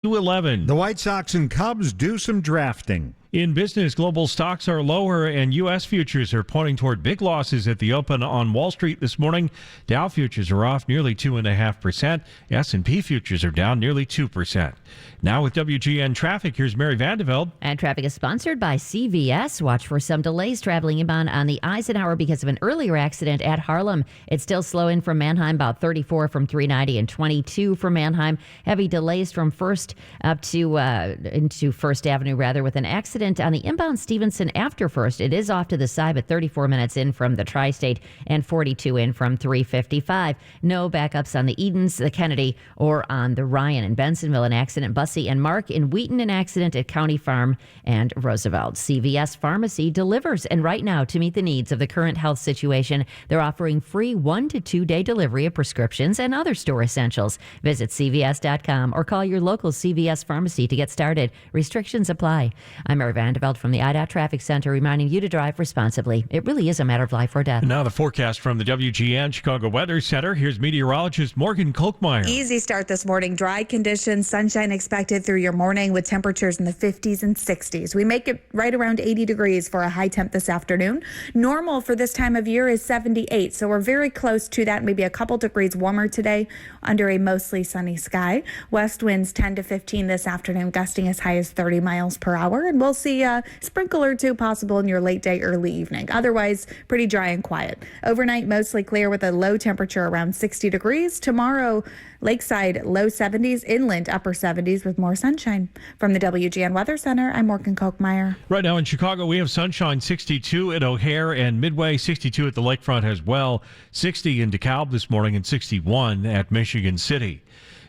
$2.11. The White Sox and Cubs do some drafting. In business, global stocks are lower and U.S. futures are pointing toward big losses at the open on Wall Street this morning. Dow futures are off nearly 2.5%. S&P futures are down nearly 2%. Now with WGN Traffic, here's Mary Vandeveld. And traffic is sponsored by CVS. Watch for some delays traveling inbound on the Eisenhower because of an earlier accident at Harlem. It's still slow in from Mannheim, about 34 from 390 and 22 from Mannheim. Heavy delays from First up to into First Avenue, with an accident on the inbound Stevenson after First. It is off to the side, but 34 minutes in from the Tri-State and 42 in from 355. No backups on the Edens, the Kennedy, or on the Ryan. In Bensonville, an accident. Bussey and Mark. In Wheaton, an accident at County Farm and Roosevelt. CVS Pharmacy delivers. And right now, to meet the needs of the current health situation, they're offering free 1 to 2 day delivery of prescriptions and other store essentials. Visit CVS.com or call your local CVS Pharmacy to get started. Restrictions apply. I'm Mary Vandeveld from the IDOT Traffic Center, reminding you to drive responsibly. It really is a matter of life or death. Now the forecast from the WGN Chicago Weather Center. Here's meteorologist Morgan Kolkmeyer. Easy start this morning. Dry conditions, sunshine expected through your morning with temperatures in the 50s and 60s. We make it right around 80 degrees for a high temp this afternoon. Normal for this time of year is 78, so we're very close to that, maybe a couple degrees warmer today under a mostly sunny sky. West winds 10 to 15 this afternoon, gusting as high as 30 miles per hour, and we'll see a sprinkle or two possible in your late day, early evening. Otherwise, pretty dry and quiet. Overnight, mostly clear with a low temperature around 60 degrees. Tomorrow, lakeside low 70s, inland upper 70s with more sunshine. From the WGN Weather Center, I'm Morgan Kolkmeyer. Right now in Chicago, we have sunshine, 62 at O'Hare and Midway, 62 at the lakefront as well, 60 in DeKalb this morning and 61 at Michigan City.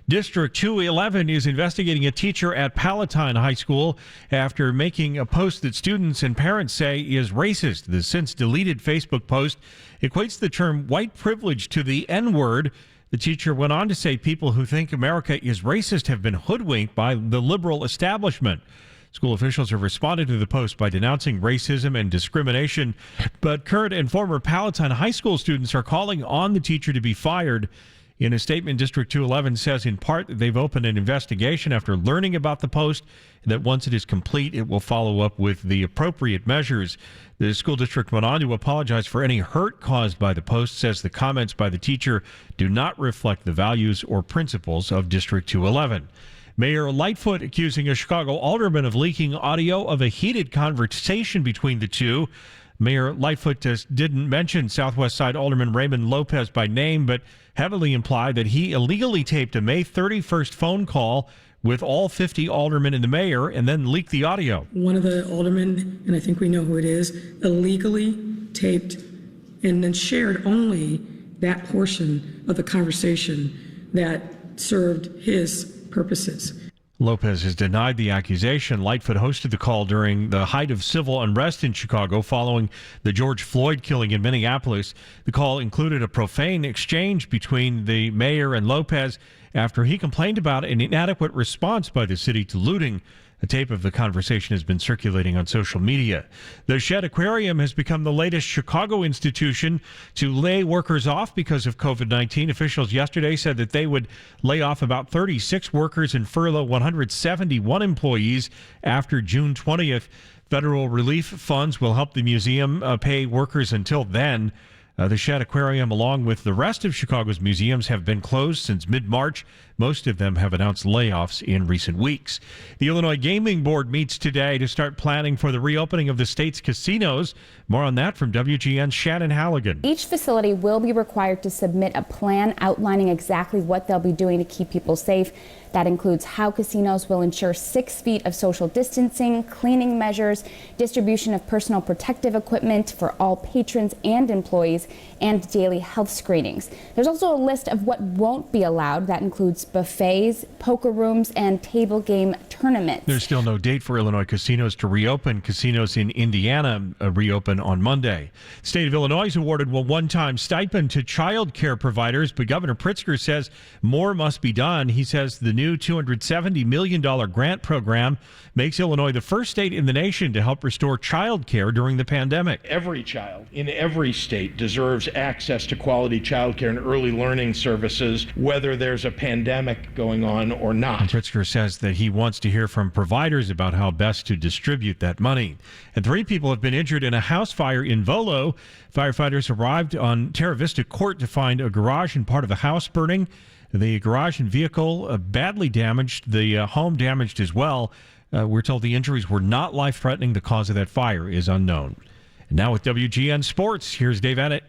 District 211 is investigating a teacher at Palatine High School after making a post that students and parents say is racist. The since-deleted Facebook post equates the term white privilege to the N-word. The teacher went on to say people who think America is racist have been hoodwinked by the liberal establishment. School officials have responded to the post by denouncing racism and discrimination, but current and former Palatine High School students are calling on the teacher to be fired. In a statement, District 211 says in part that they've opened an investigation after learning about the post, and that once it is complete, it will follow up with the appropriate measures. The school district went on to apologize for any hurt caused by the post, says the comments by the teacher do not reflect the values or principles of District 211. Mayor Lightfoot accusing a Chicago alderman of leaking audio of a heated conversation between the two. Mayor Lightfoot didn't mention Southwest Side Alderman Raymond Lopez by name, but heavily implied that he illegally taped a May 31st phone call with all 50 aldermen and the mayor and then leaked the audio. One of the aldermen, and I think we know who it is, illegally taped and then shared only that portion of the conversation that served his purposes. Lopez has denied the accusation. Lightfoot hosted the call during the height of civil unrest in Chicago following the George Floyd killing in Minneapolis. The call included a profane exchange between the mayor and Lopez after he complained about an inadequate response by the city to looting. A tape of the conversation has been circulating on social media. The Shed Aquarium has become the latest Chicago institution to lay workers off because of COVID-19. Officials yesterday said that they would lay off about 36 workers and furlough 171 employees after June 20th. Federal relief funds will help the museum pay workers until then. The Shed Aquarium, along with the rest of Chicago's museums, have been closed since mid-March. Most of them have announced layoffs in recent weeks. The Illinois Gaming Board meets today to start planning for the reopening of the state's casinos. More on that from WGN's Shannon Halligan. Each facility will be required to submit a plan outlining exactly what they'll be doing to keep people safe. That includes how casinos will ensure 6 feet of social distancing, cleaning measures, distribution of personal protective equipment for all patrons and employees, and daily health screenings. There's also a list of what won't be allowed. That includes buffets, poker rooms, and table game tournaments. There's still no date for Illinois casinos to reopen. Casinos in Indiana reopen on Monday. The state of Illinois has awarded a one-time stipend to child care providers, but Governor Pritzker says more must be done. He says the new $270 million grant program makes Illinois the first state in the nation to help restore child care during the pandemic. Every child in every state deserves access to quality child care and early learning services, whether there's a pandemic going on or not. Pritzker says that he wants to hear from providers about how best to distribute that money. And 3 people have been injured in a house fire in Volo. Firefighters arrived on Terra Vista Court to find a garage and part of a house burning. The garage and vehicle badly damaged, the home damaged as well. We're told the injuries were not life-threatening. The cause of that fire is unknown. And now with WGN Sports, here's Dave Ennett.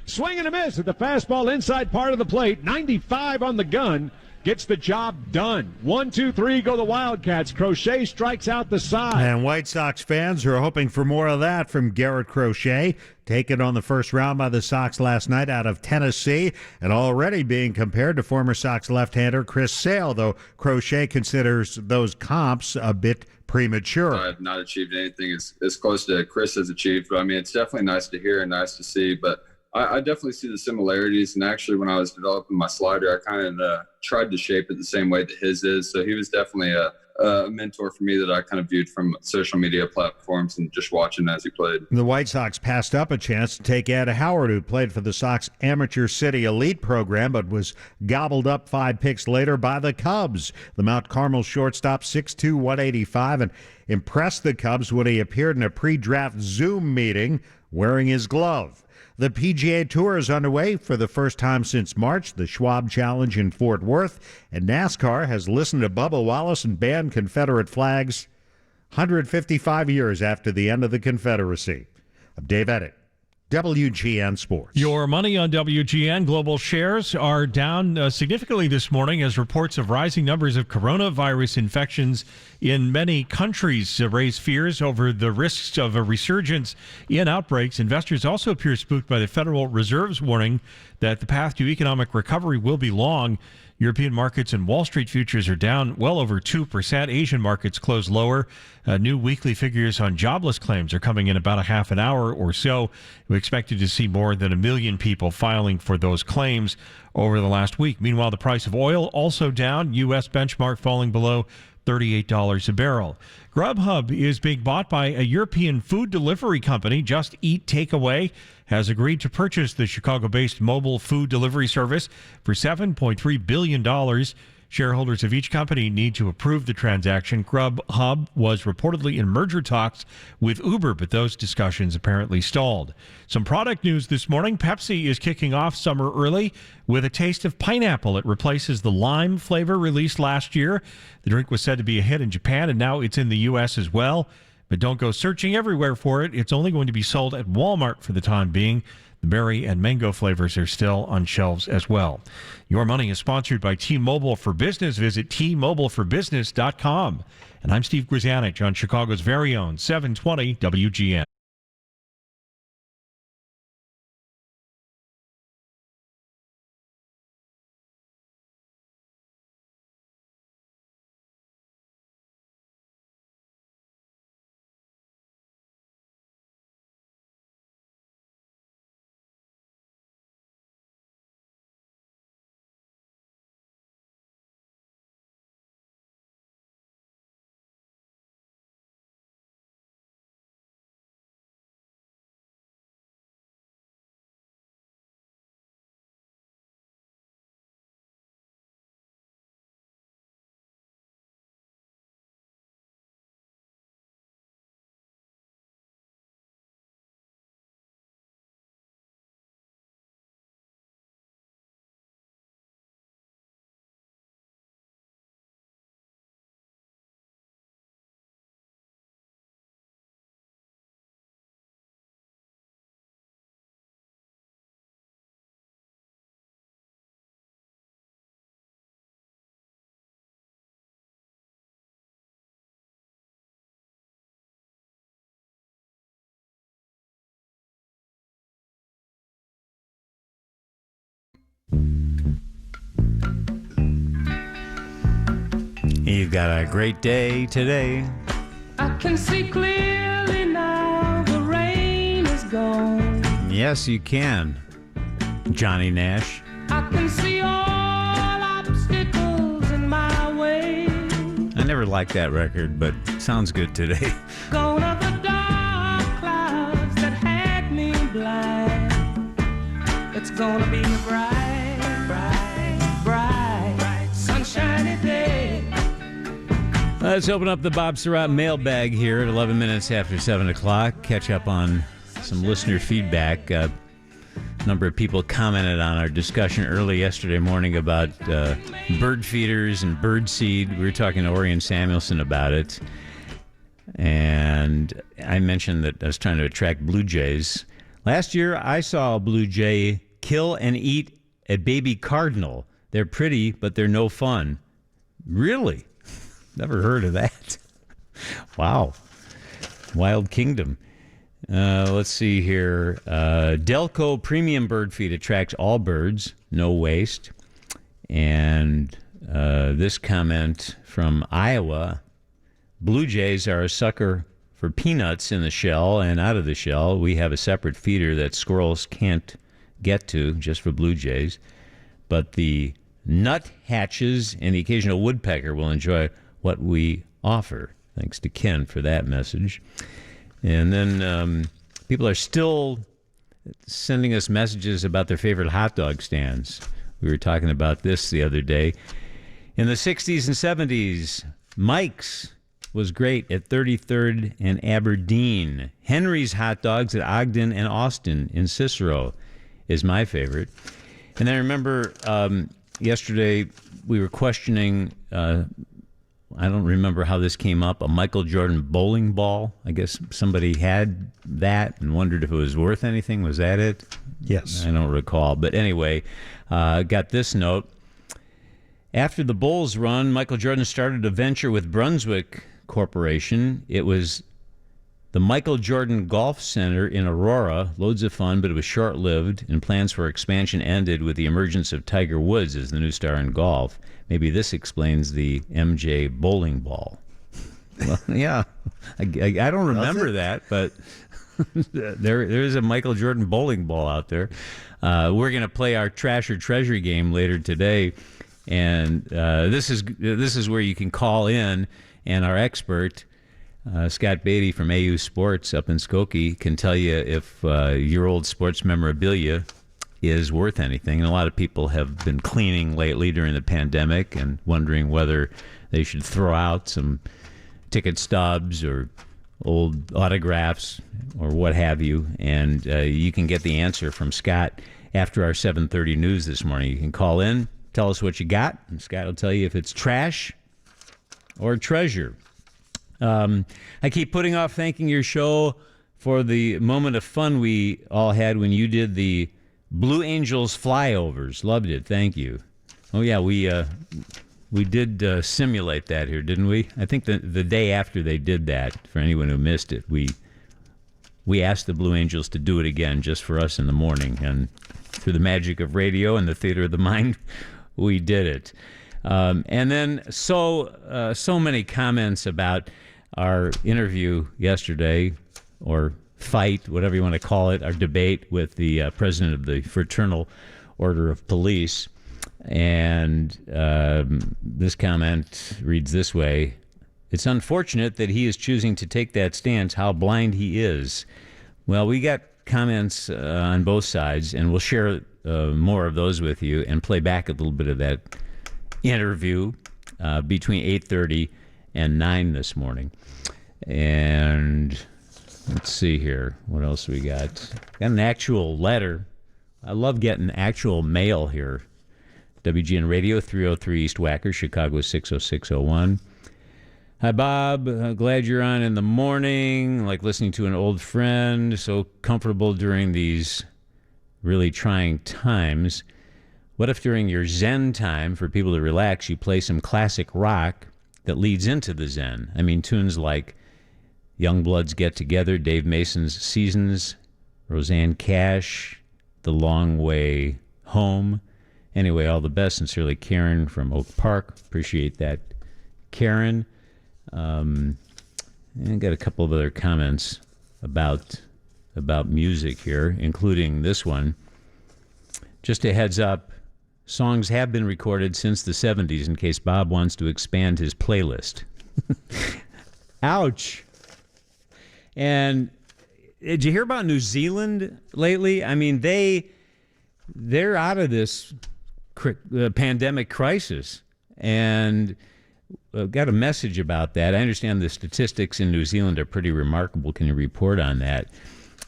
Swing and a miss at the fastball inside part of the plate. 95 on the gun. Gets the job done. 1, 2, 3, go the Wildcats. Crochet strikes out the side. And White Sox fans are hoping for more of that from Garrett Crochet. Taken on the first round by the Sox last night out of Tennessee, and already being compared to former Sox left-hander Chris Sale, though Crochet considers those comps a bit premature. I have not achieved anything as close to Chris has achieved, but I mean, it's definitely nice to hear and nice to see, but I definitely see the similarities, and actually when I was developing my slider, I kind of tried to shape it the same way that his is, so he was definitely a mentor for me that I kind of viewed from social media platforms and just watching as he played. The White Sox passed up a chance to take Ed Howard, who played for the Sox Amateur City Elite program, but was gobbled up 5 picks later by the Cubs. The Mount Carmel shortstop, 6'2", 185, and impressed the Cubs when he appeared in a pre-draft Zoom meeting wearing his glove. The PGA Tour is underway for the first time since March, the Schwab Challenge in Fort Worth, and NASCAR has listened to Bubba Wallace and banned Confederate flags 155 years after the end of the Confederacy. I'm Dave Ennett, WGN Sports. Your money on WGN. Global shares are down significantly this morning as reports of rising numbers of coronavirus infections in many countries raise fears over the risks of a resurgence in outbreaks. Investors also appear spooked by the Federal Reserve's warning that the path to economic recovery will be long. European markets and Wall Street futures are down well over 2%. Asian markets closed lower. New weekly figures on jobless claims are coming in about a half an hour or so. We expected to see more than 1 million people filing for those claims over the last week. Meanwhile, the price of oil also down. U.S. benchmark falling below $38 a barrel. Grubhub is being bought by a European food delivery company. Just Eat Takeaway has agreed to purchase the Chicago-based mobile food delivery service for $7.3 billion. Shareholders of each company need to approve the transaction. Grubhub was reportedly in merger talks with Uber, but those discussions apparently stalled. Some product news this morning. Pepsi is kicking off summer early with a taste of pineapple. It replaces the lime flavor released last year. The drink was said to be a hit in Japan, and now it's in the U.S. as well. But don't go searching everywhere for it. It's only going to be sold at Walmart for the time being. The berry and mango flavors are still on shelves as well. Your Money is sponsored by T-Mobile for Business. Visit T-MobileForBusiness.com. And I'm Steve Grzanich on Chicago's very own 720 WGN. You've got a great day today. I can see clearly now the rain is gone. Yes, you can, Johnny Nash. I can see all obstacles in my way. I never liked that record, but sounds good today. Gone are the dark clouds that had me blind. It's gonna be a bright, sunshiny day. Let's open up the Bob Sirott mailbag here at 11 minutes after 7 o'clock. Catch up on some listener feedback. A number of people commented on our discussion early yesterday morning about bird feeders and bird seed. We were talking to Orion Samuelson about it. And I mentioned that I was trying to attract blue jays. Last year, I saw a blue jay kill and eat a baby cardinal. They're pretty, but they're no fun. Really? Never heard of that. Wow. Wild Kingdom. Let's see here. Delco Premium Bird Feed attracts all birds, no waste. And this comment from Iowa. Blue jays are a sucker for peanuts in the shell and out of the shell. We have a separate feeder that squirrels can't get to, just for blue jays. But the nuthatches and the occasional woodpecker will enjoy what we offer. Thanks to Ken for that message. And then people are still sending us messages about their favorite hot dog stands. We were talking about this the other day. In the 60s and 70s, Mike's was great at 33rd and Aberdeen. Henry's Hot Dogs at Ogden and Austin in Cicero is my favorite. And I remember yesterday we were questioning, I don't remember how this came up, a Michael Jordan bowling ball. I guess somebody had that and wondered if it was worth anything. Was that it? Yes. I don't recall. But anyway, got this note. After the Bulls run, Michael Jordan started a venture with Brunswick Corporation. It was The Michael Jordan Golf Center in Aurora, loads of fun, but it was short-lived, and plans for expansion ended with the emergence of Tiger Woods as the new star in golf. Maybe this explains the MJ bowling ball. Well, yeah, I don't remember that, but there's a Michael Jordan bowling ball out there. We're going to play our Trash or Treasure game later today, and this is where you can call in, and our expert, Scott Beatty from AU Sports up in Skokie, can tell you if your old sports memorabilia is worth anything. And a lot of people have been cleaning lately during the pandemic and wondering whether they should throw out some ticket stubs or old autographs or what have you. And you can get the answer from Scott after our 7:30 news this morning. You can call in, tell us what you got, and Scott will tell you if it's trash or treasure. I keep putting off thanking your show for the moment of fun we all had when you did the Blue Angels flyovers. Loved it. Thank you. Oh, yeah, we did simulate that here, didn't we? I think the day after they did that, for anyone who missed it, we asked the Blue Angels to do it again just for us in the morning. And through the magic of radio and the theater of the mind, we did it. And then so many comments about our interview yesterday, or fight, whatever you want to call it, our debate with the president of the Fraternal Order of Police. And this comment reads this way: "It's unfortunate that he is choosing to take that stance, how blind he is." Well, we got comments on both sides, and we'll share more of those with you and play back a little bit of that interview between 8:30 and 9 this morning. And let's see here. What else we got? Got an actual letter. I love getting actual mail here. WGN Radio, 303 East Wacker, Chicago 60601. Hi, Bob. Glad you're on in the morning. Like listening to an old friend. So comfortable during these really trying times. What if during your Zen time, for people to relax, you play some classic rock that leads into the Zen? I mean, tunes like Youngbloods Get Together, Dave Mason's Seasons, Roseanne Cash, The Long Way Home. Anyway, all the best. Sincerely, Karen from Oak Park. Appreciate that, Karen. And got a couple of other comments about music here, including this one. Just a heads up, songs have been recorded since the 70s in case Bob wants to expand his playlist. Ouch. And did you hear about New Zealand lately? I mean, they're out of this pandemic crisis, and got a message about that. I understand the statistics in New Zealand are pretty remarkable. Can you report on that?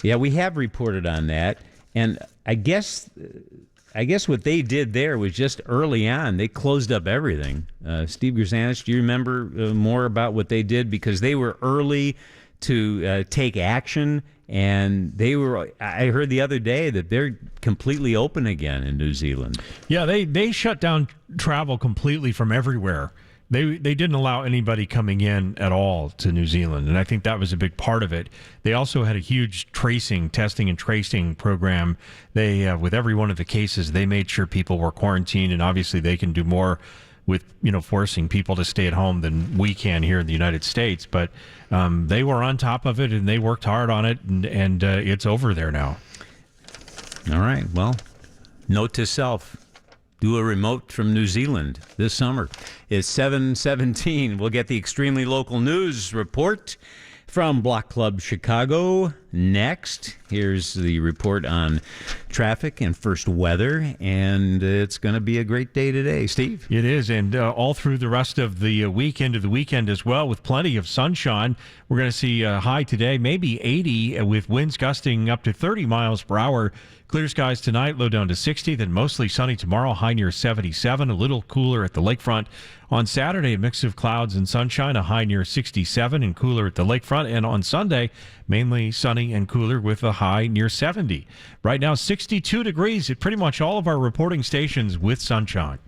Yeah, we have reported on that, and I guess what they did there was just early on, they closed up everything. Steve Grzanich, do you remember more about what they did? Because they were early to take action, and I heard the other day that they're completely open again in New Zealand. Yeah, they shut down travel completely from everywhere. They didn't allow anybody coming in at all to New Zealand, and I think that was a big part of it. They also had a huge testing and tracing program. They, with every one of the cases, they made sure people were quarantined, and obviously they can do more with forcing people to stay at home than we can here in the United States. But they were on top of it, and they worked hard on it, and it's over there now. All right. Well, note to self. Do a remote from New Zealand this summer. It's 7:17. We'll get the extremely local news report from Block Club Chicago next. Here's the report on traffic and first weather, and it's going to be a great day today. Steve? It is, and all through the rest of the weekend as well, with plenty of sunshine. We're going to see a high today, maybe 80, with winds gusting up to 30 miles per hour. Clear skies tonight, low down to 60, then mostly sunny tomorrow, high near 77, a little cooler at the lakefront. On Saturday, a mix of clouds and sunshine, a high near 67 and cooler at the lakefront. And on Sunday, mainly sunny and cooler with a high near 70. Right now, 62 degrees at pretty much all of our reporting stations with sunshine.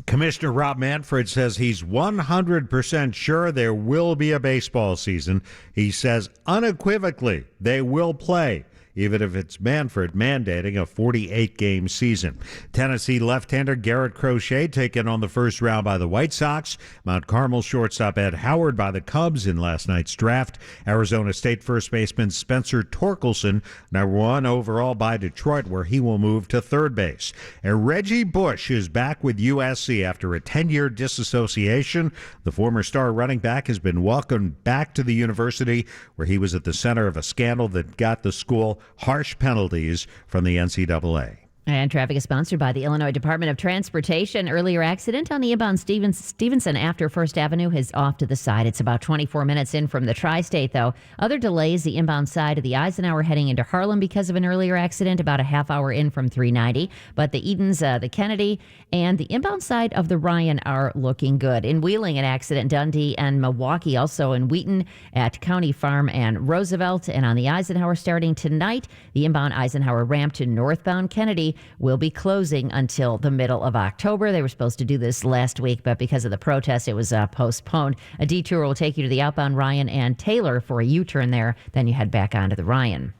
Commissioner Rob Manfred says he's 100% sure there will be a baseball season. He says unequivocally they will play, even if it's Manfred mandating a 48-game season. Tennessee left-hander Garrett Crochet taken on the first round by the White Sox. Mount Carmel shortstop Ed Howard by the Cubs in last night's draft. Arizona State first baseman Spencer Torkelson, number 1 overall by Detroit, where he will move to third base. And Reggie Bush is back with USC after a 10-year disassociation. The former star running back has been welcomed back to the university, where he was at the center of a scandal that got the school harsh penalties from the NCAA. And traffic is sponsored by the Illinois Department of Transportation. Earlier accident on the inbound Stevenson after First Avenue is off to the side. It's about 24 minutes in from the tri-state, though. Other delays, the inbound side of the Eisenhower heading into Harlem because of an earlier accident, about a half hour in from 390. But the Edens, the Kennedy, and the inbound side of the Ryan are looking good. In Wheeling, an accident, Dundee and Milwaukee, also in Wheaton at County Farm and Roosevelt. And on the Eisenhower starting tonight, the inbound Eisenhower ramp to northbound Kennedy will be closing until the middle of October. They were supposed to do this last week, but because of the protests, it was postponed. A detour will take you to the outbound Ryan and Taylor for a U-turn there. Then you head back onto the Ryan.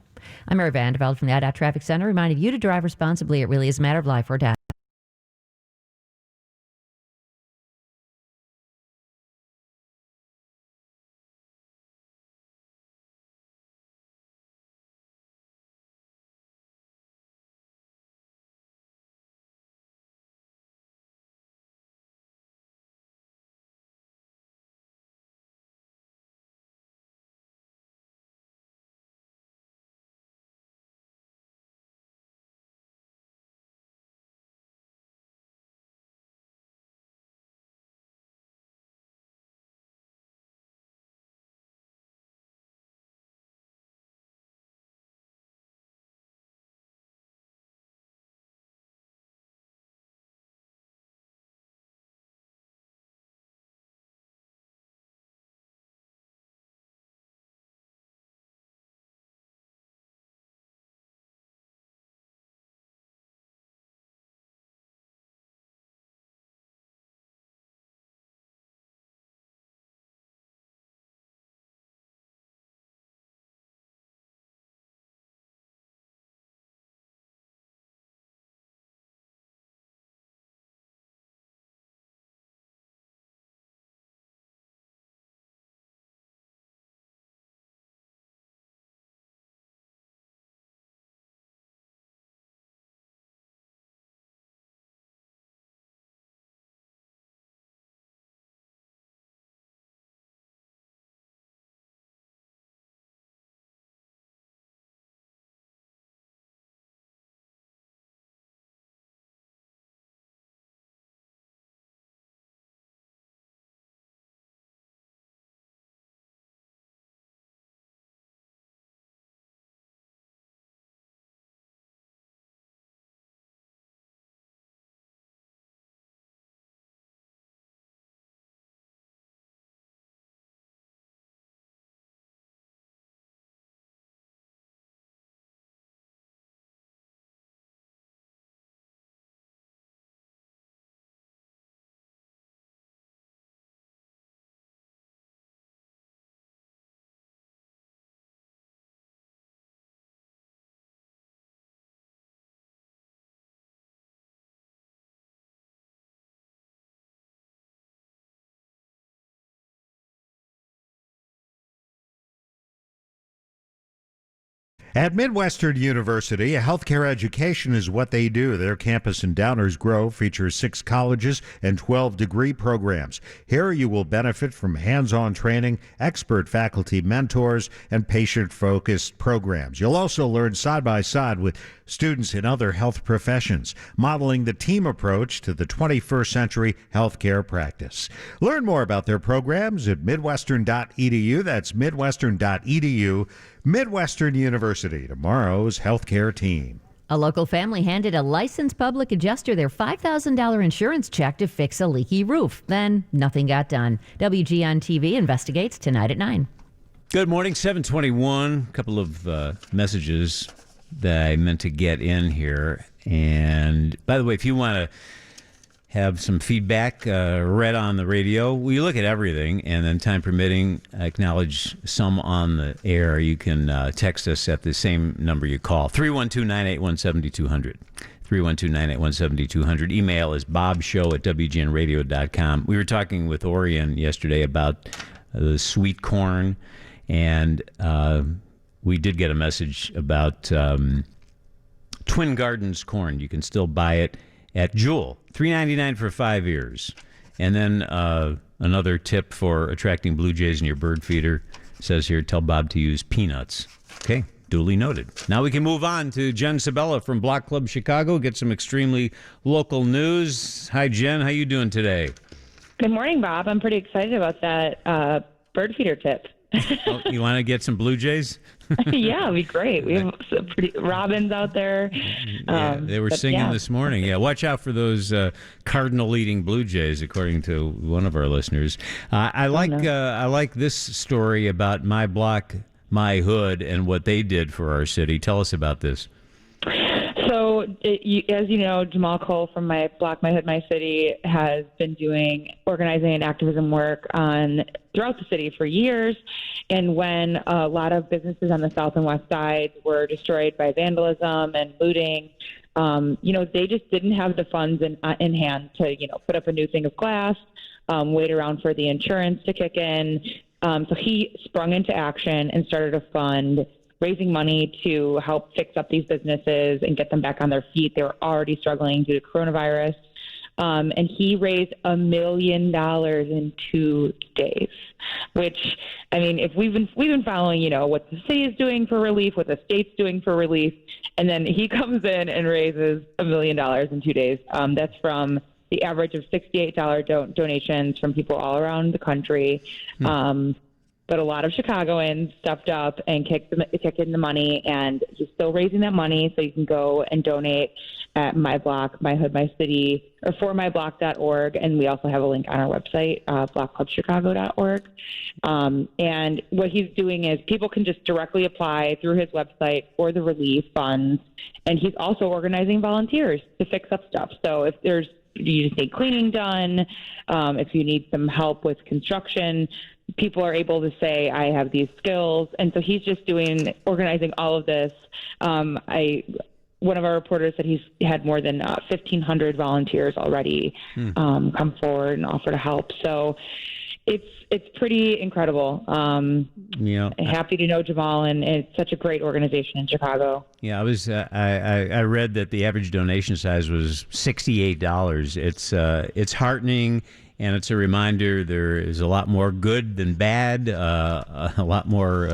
I'm Mary Vandeveld from the IDOT Traffic Center, reminding you to drive responsibly. It really is a matter of life or death. At Midwestern University, healthcare education is what they do. Their campus in Downers Grove features 6 colleges and 12 degree programs. Here you will benefit from hands-on training, expert faculty mentors, and patient-focused programs. You'll also learn side by side with students in other health professions, modeling the team approach to the 21st century healthcare practice. Learn more about their programs at midwestern.edu. That's midwestern.edu. Midwestern University, tomorrow's healthcare team. A local family handed a licensed public adjuster their $5,000 insurance check to fix a leaky roof. Then nothing got done. WGN TV investigates tonight at 9. Good morning, 721. A couple of messages that I meant to get in here. And by the way, if you want to have some feedback read on the radio. We look at everything, and then time permitting, acknowledge some on the air. You can text us at the same number you call, 312-981-7200. 312-981-7200. Email is bobshow@wgnradio.com. We were talking with Orion yesterday about the sweet corn, and we did get a message about Twin Gardens corn. You can still buy it at Jewel, $3.99 for 5 years. And then another tip for attracting blue jays in your bird feeder says here, tell Bob to use peanuts. Okay, duly noted. Now we can move on to Jen Sabella from Block Club Chicago, get some extremely local news. Hi, Jen. How you doing today? Good morning, Bob. I'm pretty excited about that bird feeder tip. Oh, you want to get some blue jays? Yeah, it'd be great. We have some pretty robins out there. Yeah, they were singing this morning. Yeah, watch out for those cardinal-eating blue jays, according to one of our listeners. I like this story about My Block, My Hood, and what they did for our city. Tell us about this. So, as you know, Jamal Cole from My Block, My Hood, My City has been doing organizing and activism work throughout the city for years. And when a lot of businesses on the south and west side were destroyed by vandalism and looting, they just didn't have the funds in hand to, put up a new thing of glass, wait around for the insurance to kick in. So he sprung into action and started a fund raising money to help fix up these businesses and get them back on their feet. They were already struggling due to coronavirus. And he raised $1 million in 2 days, which, I mean, if we've been following, what the city is doing for relief, what the state's doing for relief, and then he comes in and raises $1 million in 2 days. That's from the average of $68 donations from people all around the country. But a lot of Chicagoans stepped up and kicked in the money, and he's still raising that money, so you can go and donate at My Block, My Hood, My City, or formyblock.org, and we also have a link on our website, blockclubchicago.org. And what he's doing is people can just directly apply through his website for the relief funds, and he's also organizing volunteers to fix up stuff. So if you just need cleaning done, if you need some help with construction, people are able to say, I have these skills. And so he's just organizing all of this. One of our reporters said he's had more than 1,500 volunteers already come forward and offer to help. So it's pretty incredible. Happy to know Jamal, and it's such a great organization in Chicago. Yeah, I read that the average donation size was $68. It's heartening. And it's a reminder there is a lot more good than bad, a lot more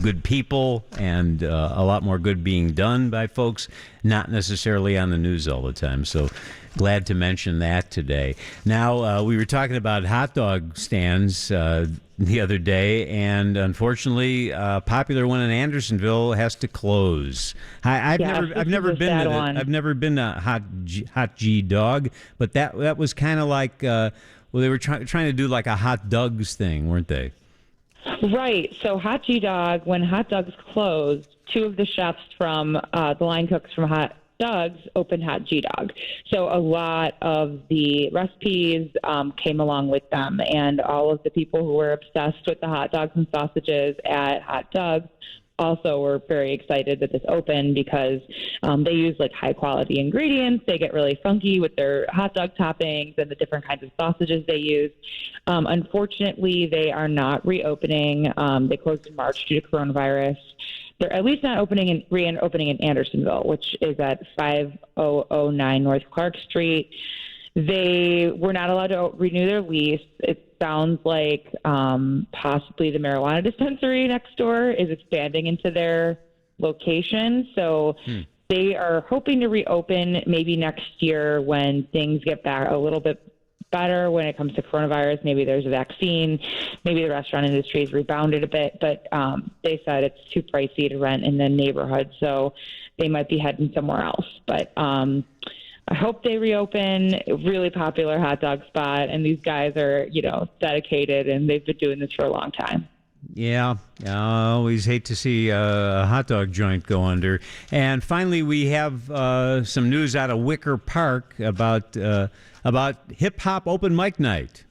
good people, and a lot more good being done by folks, not necessarily on the news all the time. So glad to mention that today. Now, we were talking about hot dog stands the other day, and unfortunately, a popular one in Andersonville has to close. I've never been a hot G dog, but that was kind of like. Well, they were trying to do like a hot dogs thing, weren't they? Right. So Hot G Dog, when Hot Dogs closed, two of the chefs from the line cooks from Hot Dogs opened Hot G Dog. So a lot of the recipes came along with them, and all of the people who were obsessed with the hot dogs and sausages at Hot Dogs also were very excited that this opened because they use like high quality ingredients. They get really funky with their hot dog toppings and the different kinds of sausages they use. Unfortunately, they are not reopening. They closed in March due to coronavirus. They're at least not reopening in Andersonville, which is at 5009 North Clark Street. They were not allowed to renew their lease. It sounds like possibly the marijuana dispensary next door is expanding into their location. So they are hoping to reopen maybe next year when things get back a little bit better when it comes to coronavirus. Maybe there's a vaccine. Maybe the restaurant industry has rebounded a bit. But they said it's too pricey to rent in the neighborhood. So they might be heading somewhere else. But I hope they reopen. A really popular hot dog spot, and these guys are, dedicated, and they've been doing this for a long time. Yeah, I always hate to see a hot dog joint go under. And finally, we have some news out of Wicker Park about hip hop open mic night.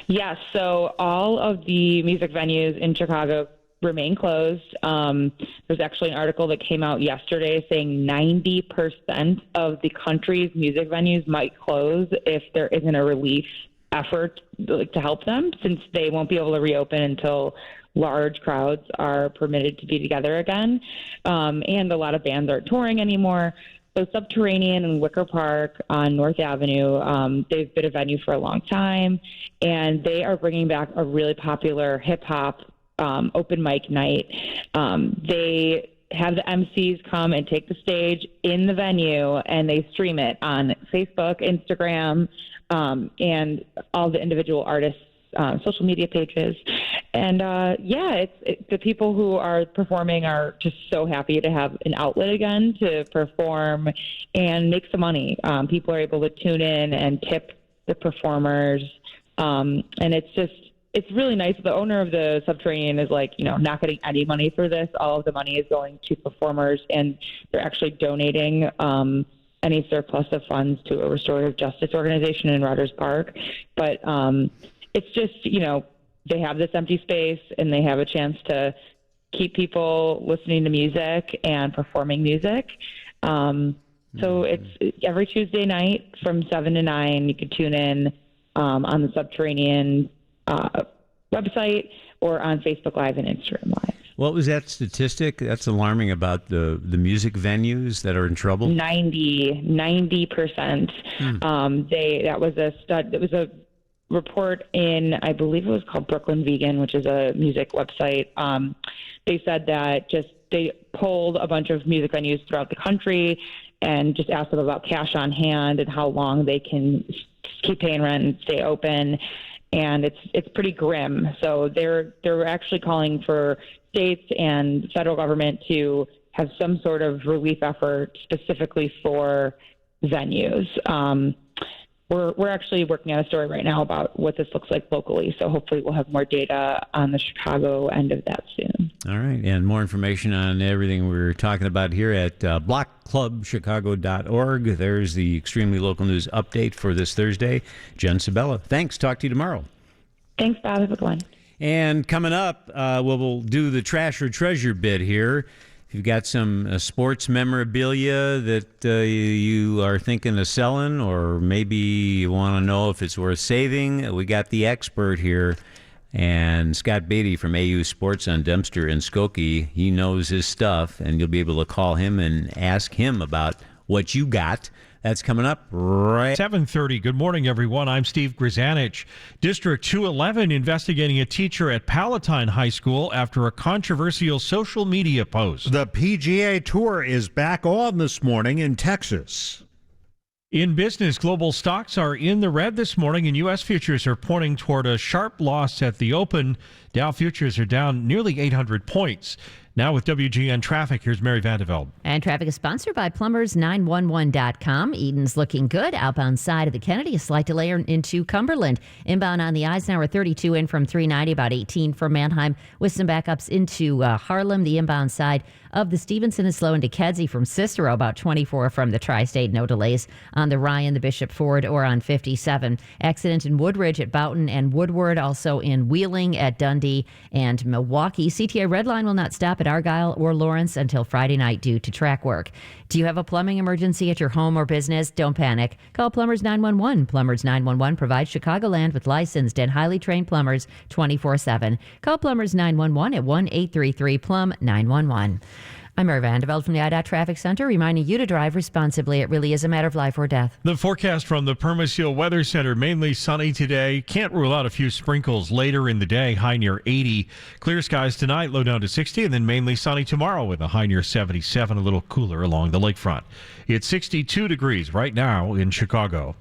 Yes, so all of the music venues in Chicago remain closed. There's actually an article that came out yesterday saying 90% of the country's music venues might close if there isn't a relief effort to help them, since they won't be able to reopen until large crowds are permitted to be together again. And a lot of bands aren't touring anymore. So Subterranean and Wicker Park on North Avenue, they've been a venue for a long time, and they are bringing back a really popular hip-hop open mic night. They have the MCs come and take the stage in the venue, and they stream it on Facebook, Instagram, and all the individual artists' social media pages. And the people who are performing are just so happy to have an outlet again to perform and make some money. People are able to tune in and tip the performers, and it's really nice. The owner of the Subterranean is not getting any money for this. All of the money is going to performers, and they're actually donating any surplus of funds to a restorative justice organization in Rogers Park. But it's just, they have this empty space, and they have a chance to keep people listening to music and performing music. So it's every Tuesday night from 7 to 9. You can tune in on the Subterranean website or on Facebook Live and Instagram Live. What was that statistic? That's alarming about the music venues that are in trouble. 90%. That was a report in, I believe it was called Brooklyn Vegan, which is a music website. They said that they polled a bunch of music venues throughout the country and just asked them about cash on hand and how long they can keep paying rent and stay open. And it's pretty grim. So they're actually calling for states and federal government to have some sort of relief effort specifically for venues. We're actually working on a story right now about what this looks like locally. So hopefully we'll have more data on the Chicago end of that soon. All right. And more information on everything we're talking about here at blockclubchicago.org. There's the extremely local news update for this Thursday. Jen Sabella, thanks. Talk to you tomorrow. Thanks, Bob. Have a good one. And coming up, we'll do the trash or treasure bit here. If you've got some sports memorabilia that you are thinking of selling, or maybe you want to know if it's worth saving, we got the expert here. And Scott Beatty from AU Sports on Dempster and Skokie, he knows his stuff, and you'll be able to call him and ask him about what you got. That's coming up right 7:30. Good morning, everyone. I'm Steve Grzanich. District 211 investigating a teacher at Palatine High School after a controversial social media post. The PGA Tour is back on this morning in Texas. In business, global stocks are in the red this morning, and U.S. futures are pointing toward a sharp loss at the open. Dow futures are down nearly 800 points. Now with WGN Traffic, here's Mary Vandeveld. And traffic is sponsored by Plumbers911.com. Eden's looking good. Outbound side of the Kennedy, a slight delay into Cumberland. Inbound on the Eisenhower 32 in from 390, about 18 from Manheim, with some backups into Harlem. The inbound side of the Stevenson is slow into Kedzie from Cicero, about 24 from the Tri-State. No delays on the Ryan, the Bishop Ford, or on 57. Accident in Woodridge at Boughton and Woodward, also in Wheeling at Dundee and Milwaukee. CTA Red Line will not stop at Argyle or Lawrence until Friday night due to track work. Do you have a plumbing emergency at your home or business? Don't panic. Call Plumbers 911. Plumbers 911 provides Chicagoland with licensed and highly trained plumbers 24/7. Call Plumbers 911 at 1-833-PLUM-911. I'm Mary Vandeveld from the IDOT Traffic Center, reminding you to drive responsibly. It really is a matter of life or death. The forecast from the Permaseal Weather Center, mainly sunny today. Can't rule out a few sprinkles later in the day, high near 80. Clear skies tonight, low down to 60, and then mainly sunny tomorrow with a high near 77, a little cooler along the lakefront. It's 62 degrees right now in Chicago.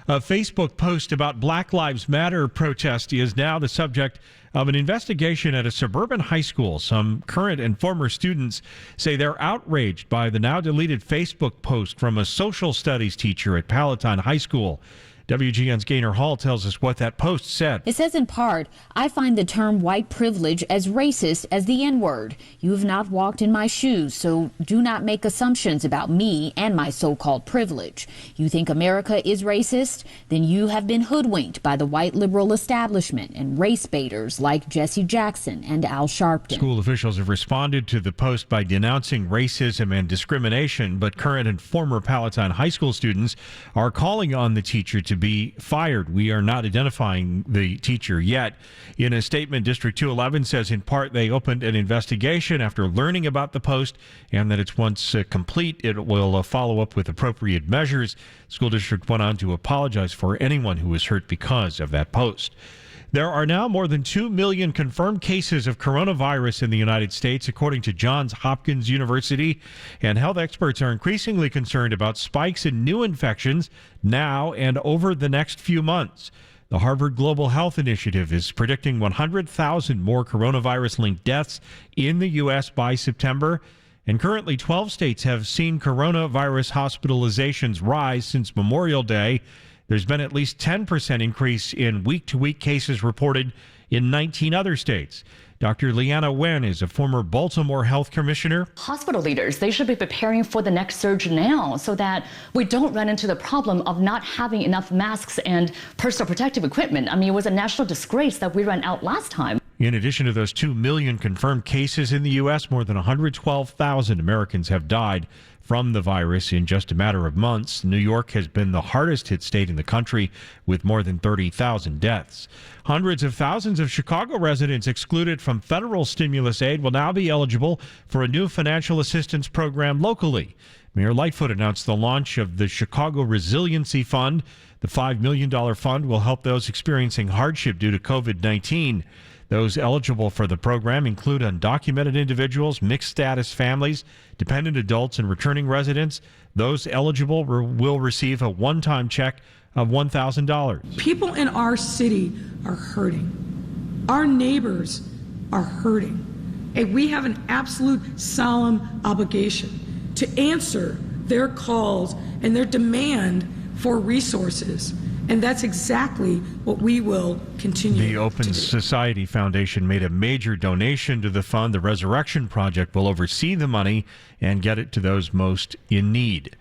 A Facebook post about Black Lives Matter protest is now the subject of an investigation at a suburban high school. Some current and former students say they're outraged by the now deleted Facebook post from a social studies teacher at Palatine High School. WGN's Gaynor Hall tells us what that post said. It says in part, I find the term white privilege as racist as the N-word. You have not walked in my shoes, so do not make assumptions about me and my so-called privilege. You think America is racist? Then you have been hoodwinked by the white liberal establishment and race baiters like Jesse Jackson and Al Sharpton. School officials have responded to the post by denouncing racism and discrimination, but current and former Palatine High School students are calling on the teacher to be fired. We are not identifying the teacher yet. In a statement, District 211 says in part they opened an investigation after learning about the post and that it's once complete, it will follow up with appropriate measures. School district went on to apologize for anyone who was hurt because of that post. There are now more than 2 million confirmed cases of coronavirus in the United States, according to Johns Hopkins University, and health experts are increasingly concerned about spikes in new infections now and over the next few months. The Harvard Global Health Initiative is predicting 100,000 more coronavirus-linked deaths in the U.S. by September, and currently 12 states have seen coronavirus hospitalizations rise since Memorial Day. There's been at least 10% increase in week-to-week cases reported in 19 other states. Dr. Leanna Wen is a former Baltimore health commissioner. Hospital leaders, they should be preparing for the next surge now so that we don't run into the problem of not having enough masks and personal protective equipment. I mean, it was a national disgrace that we ran out last time. In addition to those 2 million confirmed cases in the U.S., more than 112,000 Americans have died from the virus in just a matter of months. New York has been the hardest hit state in the country with more than 30,000 deaths. Hundreds of thousands of Chicago residents excluded from federal stimulus aid will now be eligible for a new financial assistance program locally. Mayor Lightfoot announced the launch of the Chicago Resiliency Fund. The $5 million fund will help those experiencing hardship due to COVID-19. Those eligible for the program include undocumented individuals, mixed status families, dependent adults, and returning residents. Those eligible will receive a one-time check of $1,000. People in our city are hurting. Our neighbors are hurting. And we have an absolute solemn obligation to answer their calls and their demand for resources. And that's exactly what we will continue. The Open Society Foundation made a major donation to the fund. The Resurrection Project will oversee the money and get it to those most in need.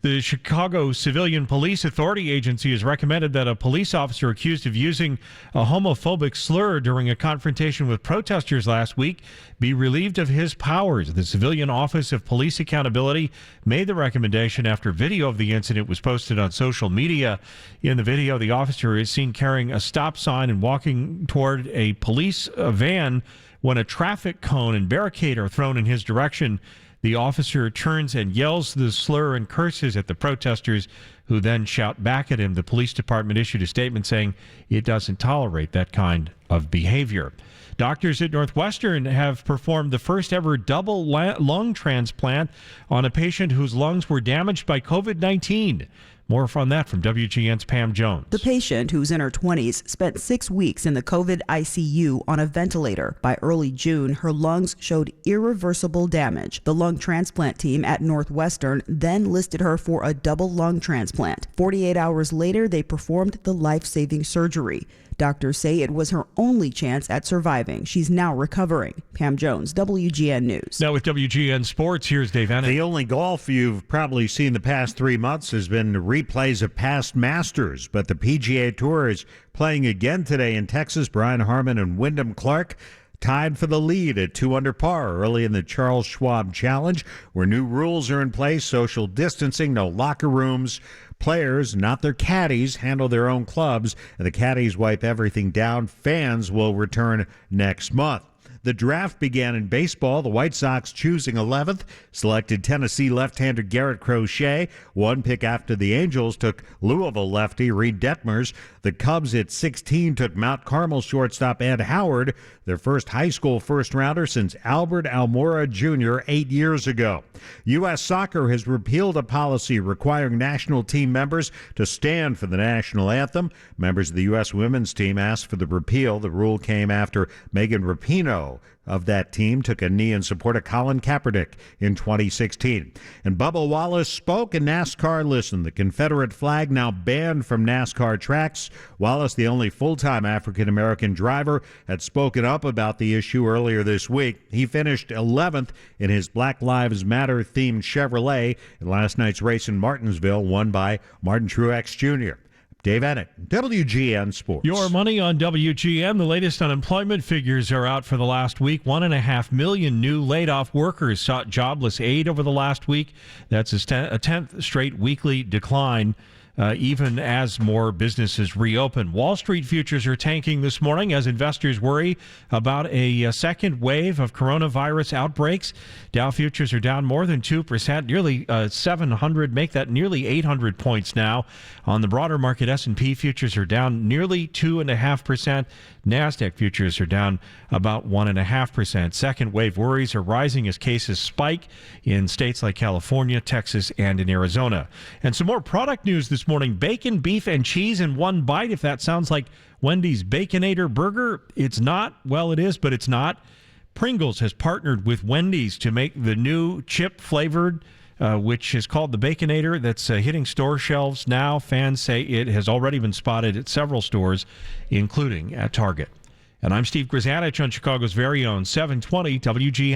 The Chicago Civilian Police Authority Agency has recommended that a police officer accused of using a homophobic slur during a confrontation with protesters last week be relieved of his powers. The Civilian Office of Police Accountability made the recommendation after video of the incident was posted on social media. In the video, the officer is seen carrying a stop sign and walking toward a police van when a traffic cone and barricade are thrown in his direction. The officer turns and yells the slur and curses at the protesters, who then shout back at him. The police department issued a statement saying it doesn't tolerate that kind of behavior. Doctors at Northwestern have performed the first ever double lung transplant on a patient whose lungs were damaged by COVID-19. More on that from WGN's Pam Jones. The patient, who's in her 20s, spent 6 weeks in the COVID ICU on a ventilator. By early June, her lungs showed irreversible damage. The lung transplant team at Northwestern then listed her for a double lung transplant. 48 hours later, they performed the life-saving surgery. Doctors say it was her only chance at surviving. She's now recovering. Pam Jones, WGN News. Now with WGN Sports, here's Dave Ennis. The only golf you've probably seen the past 3 months has been replays of past Masters, but the PGA Tour is playing again today in Texas. Brian Harman and Wyndham Clark tied for the lead at 2 under par early in the Charles Schwab Challenge, where new rules are in place: social distancing, no locker rooms. Players, not their caddies, handle their own clubs, and the caddies wipe everything down. Fans will return next month. The draft began in baseball. The White Sox, choosing 11th, selected Tennessee left-hander Garrett Crochet. One pick after the Angels took Louisville lefty Reed Detmers. The Cubs at 16 took Mount Carmel shortstop Ed Howard, their first high school first-rounder since Albert Almora Jr. 8 years ago. U.S. Soccer has repealed a policy requiring national team members to stand for the national anthem. Members of the U.S. women's team asked for the repeal. The rule came after Megan Rapinoe hero of that team took a knee in support of Colin Kaepernick in 2016. And Bubba Wallace spoke and NASCAR listened. The Confederate flag now banned from NASCAR tracks. Wallace, the only full-time African-American driver, had spoken up about the issue earlier this week. He finished 11th in his Black Lives Matter-themed Chevrolet in last night's race in Martinsville, won by Martin Truex Jr. Dave Ennett, WGN Sports. Your money on WGN. The latest unemployment figures are out for the last week. 1.5 million new laid-off workers sought jobless aid over the last week. That's a 10th straight weekly decline, even as more businesses reopen. Wall Street futures are tanking this morning as investors worry about a second wave of coronavirus outbreaks. Dow futures are down more than 2%, nearly 700, make that nearly 800 points now. On the broader market, S&P futures are down nearly 2.5%. NASDAQ futures are down about 1.5%. Second wave worries are rising as cases spike in states like California, Texas, and in Arizona. And some more product news this morning. Bacon, beef, and cheese in one bite. If that sounds like Wendy's Baconator burger, it's not. Well, it is, but it's not. Pringles has partnered with Wendy's to make the new chip-flavored, which is called the Baconator, that's hitting store shelves now. Fans say it has already been spotted at several stores, including at Target. And I'm Steve Grzanich on Chicago's very own 720 WGN.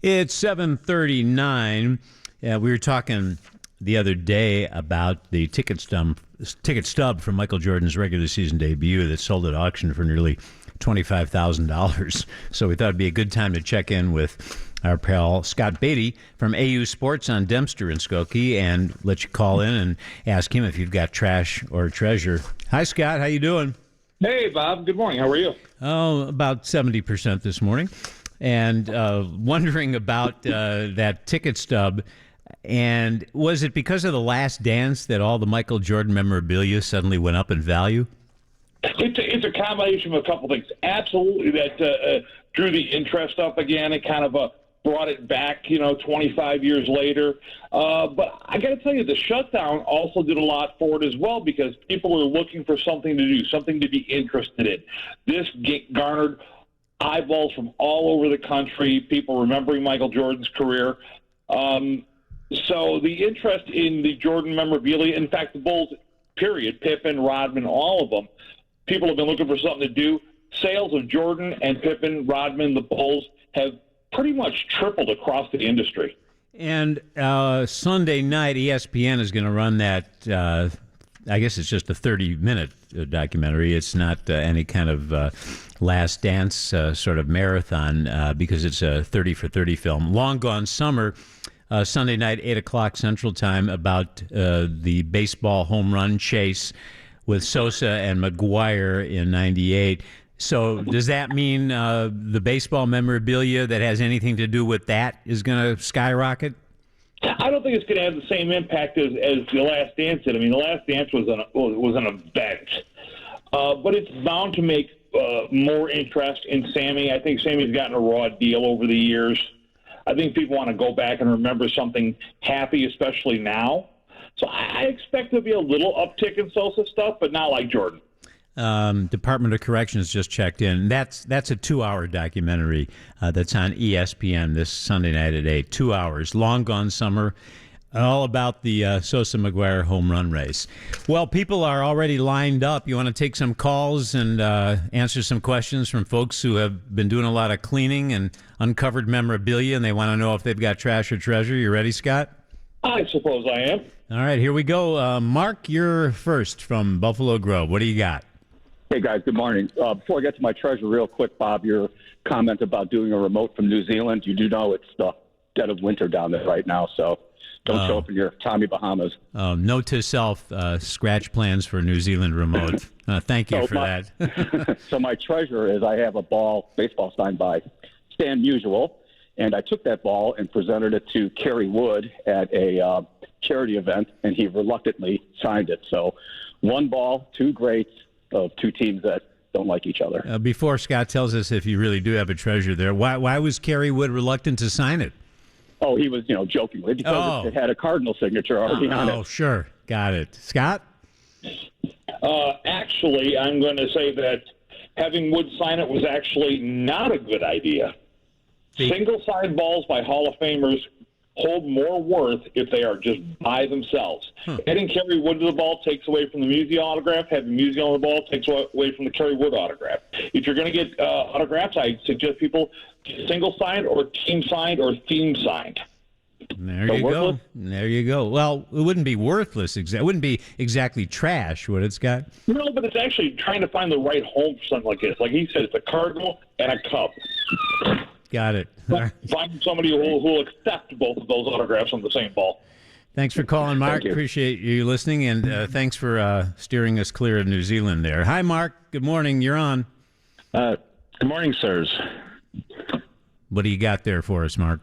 It's 7:39. We were talking the other day about the ticket stub from Michael Jordan's regular season debut that sold at auction for nearly $25,000. So we thought it'd be a good time to check in with our pal Scott Beatty from AU Sports on Dempster and Skokie and let you call in and ask him if you've got trash or treasure. Hi, Scott. How you doing? Hey, Bob. Good morning. How are you? Oh, about 70% this morning. And wondering about that ticket stub. And was it because of The Last Dance that all the Michael Jordan memorabilia suddenly went up in value? It's a combination of a couple things. Absolutely, that drew the interest up again. It kind of brought it back, 25 years later. But I got to tell you, the shutdown also did a lot for it as well because people are looking for something to do, something to be interested in. This garnered eyeballs from all over the country, people remembering Michael Jordan's career. So the interest in the Jordan memorabilia, in fact, the Bulls, period, Pippen, Rodman, all of them, people have been looking for something to do. Sales of Jordan and Pippen, Rodman, the Bulls have pretty much tripled across the industry. And Sunday night, ESPN is going to run that, I guess it's just a 30-minute documentary. It's not any kind of Last Dance sort of marathon because it's a 30 for 30 film. Long Gone Summer, Sunday night, 8 o'clock Central Time, about the baseball home run chase with Sosa and McGuire in 98. So does that mean the baseball memorabilia that has anything to do with that is going to skyrocket? I don't think it's going to have the same impact as The Last Dance did. I mean, The Last Dance was an event. But it's bound to make more interest in Sammy. I think Sammy's gotten a raw deal over the years. I think people want to go back and remember something happy, especially now. So I expect there'll be a little uptick in Sosa stuff, but not like Jordan. Department of Corrections just checked in. That's a 2-hour documentary that's on ESPN this Sunday night at 8. 2 hours. Long Gone Summer. All about the Sosa McGuire home run race. Well, people are already lined up. You want to take some calls and answer some questions from folks who have been doing a lot of cleaning and uncovered memorabilia, and they want to know if they've got trash or treasure. You ready, Scott? I suppose I am. All right, here we go. Mark, you're first from Buffalo Grove. What do you got? Hey, guys, good morning. Before I get to my treasure, real quick, Bob, your comment about doing a remote from New Zealand, you do know it's the dead of winter down there right now, so don't show up in your Tommy Bahamas. Note to self, scratch plans for New Zealand remote. Thank you for that. So my treasure is I have a baseball signed by Stan Musial, and I took that ball and presented it to Kerry Wood at a charity event, and he reluctantly signed it. So one ball, two greats of two teams that don't like each other. Before Scott tells us if you really do have a treasure there, why was Kerry Wood reluctant to sign it? Oh, he was, jokingly, because it had a Cardinal signature already on it. Oh, sure. Got it. Scott? Actually, I'm going to say that having Wood sign it was actually not a good idea. Single-side balls by Hall of Famers hold more worth if they are just by themselves. Adding Kerry Wood to the ball takes away from the Musial autograph. Having Musial on the ball takes away from the Kerry Wood autograph. If you're going to get autographs, I suggest people single-signed or team-signed or theme-signed. There you go. There you go. Well, it wouldn't be worthless. It wouldn't be exactly trash, would it, Scott? No, but it's actually trying to find the right home for something like this. Like he said, it's a Cardinal and a Cub. Got it. Find somebody who will accept both of those autographs on the same ball. Thanks for calling, Mark. Appreciate you listening, and thanks for steering us clear of New Zealand there. Hi, Mark. Good morning. You're on. Good morning, sirs. What do you got there for us, Mark?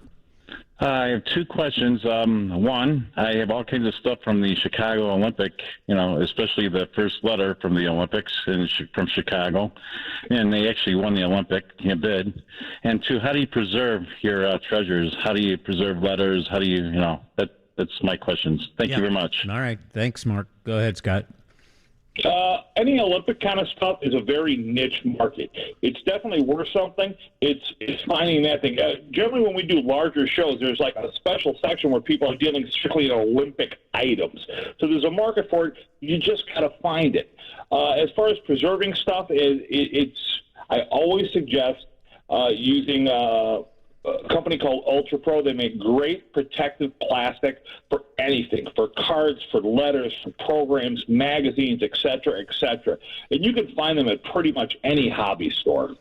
I have two questions. One, I have all kinds of stuff from the Chicago Olympic, especially the first letter from the Olympics from Chicago. And they actually won the Olympic bid. And two, how do you preserve your treasures? How do you preserve letters? How do you, that's my questions. Thank you very much. All right. Thanks, Mark. Go ahead, Scott. Any Olympic kind of stuff is a very niche market. It's definitely worth something. It's finding that thing. Generally, when we do larger shows, there's like a special section where people are dealing strictly in Olympic items. So there's a market for it. You just got to find it. As far as preserving stuff, I always suggest using a company called Ultra Pro. They make great protective plastic for anything, for cards, for letters, for programs, magazines, etc., etc. And you can find them at pretty much any hobby store.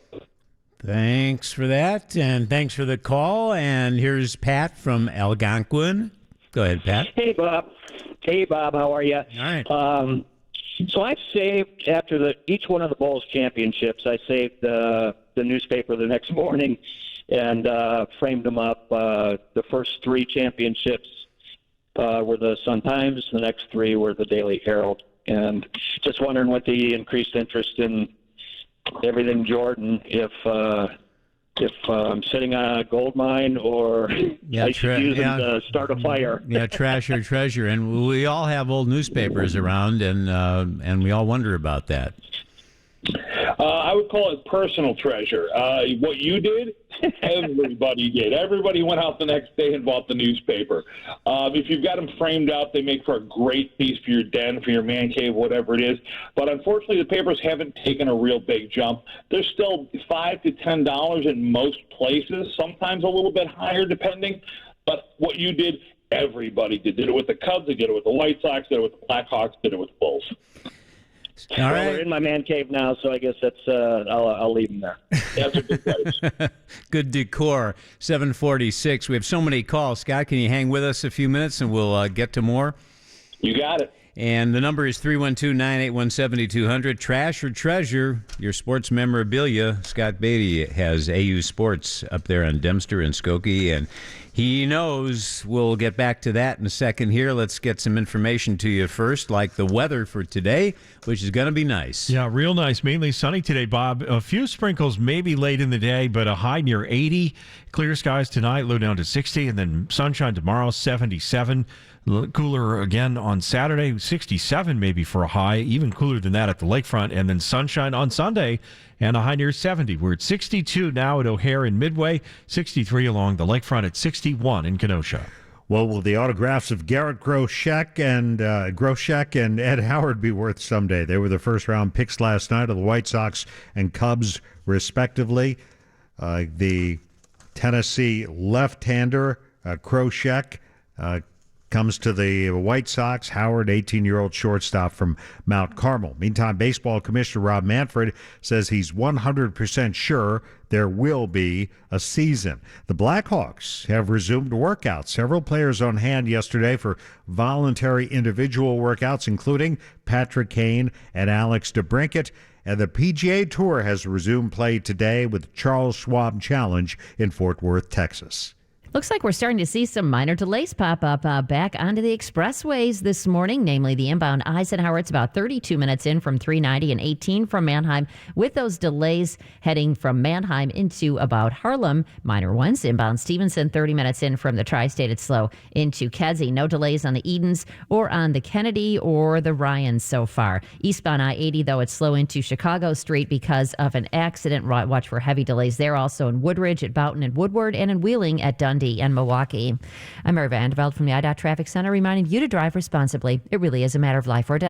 Thanks for that, and thanks for the call. And here's Pat from Algonquin. Go ahead, Pat. Hey, Bob. How are you? All right. So I've saved, after each one of the Bulls championships, I saved the newspaper the next morning and framed them up. The first three championships were the Sun-Times. The next three were the Daily Herald. And just wondering what the increased interest in everything Jordan, if I'm sitting on a gold mine or I should use them to start a fire. Trash or treasure. And we all have old newspapers around, and we all wonder about that. I would call it personal treasure. What you did, everybody did. Everybody went out the next day and bought the newspaper. If you've got them framed up, they make for a great piece for your den, for your man cave, whatever it is. But unfortunately, the papers haven't taken a real big jump. They're still $5 to $10 in most places, sometimes a little bit higher depending. But what you did, everybody did. Did it with the Cubs, they did it with the White Sox, did it with the Blackhawks, did it with the Bulls. All right. Well, we're in my man cave now, so I guess that's I'll leave them there. That's a good place. Good decor. 746. We have so many calls. Scott, can you hang with us a few minutes and we'll get to more? You got it. And the number is 312-981-7200. Trash or treasure, your sports memorabilia. Scott Beatty has AU Sports up there on Dempster and Skokie, and he knows. We'll get back to that in a second here. Let's get some information to you first, like the weather for today, which is going to be nice. Yeah, real nice. Mainly sunny today, Bob. A few sprinkles maybe late in the day, but a high near 80. Clear skies tonight, low down to 60, and then sunshine tomorrow, 77. Cooler again on Saturday, 67 maybe for a high, even cooler than that at the lakefront, and then sunshine on Sunday and a high near 70. We're at 62 now at O'Hare and Midway, 63 along the lakefront, at 61 in Kenosha. Well, will the autographs of Garrett Groshek and Ed Howard be worth someday? They were the first-round picks last night of the White Sox and Cubs, respectively. The Tennessee left-hander, Groshek, comes to the White Sox. Howard, 18-year-old shortstop from Mount Carmel. Meantime, baseball commissioner Rob Manfred says he's 100% sure there will be a season. The Blackhawks have resumed workouts. Several players on hand yesterday for voluntary individual workouts, including Patrick Kane and Alex DeBrincat. And the PGA Tour has resumed play today with the Charles Schwab Challenge in Fort Worth, Texas. Looks like we're starting to see some minor delays pop up back onto the expressways this morning, namely the inbound Eisenhower. It's about 32 minutes in from 390 and 18 from Mannheim, with those delays heading from Mannheim into about Harlem. Minor ones. Inbound Stevenson, 30 minutes in from the Tri-State. It's slow into Kedzie. No delays on the Edens or on the Kennedy or the Ryans so far. Eastbound I-80, though, it's slow into Chicago Street because of an accident. Watch for heavy delays there. Also in Woodridge, at Boughton and Woodward, and in Wheeling at Dundee and Milwaukee. I'm Mary Vandeveld from the IDOT Traffic Center, reminding you to drive responsibly. It really is a matter of life or death.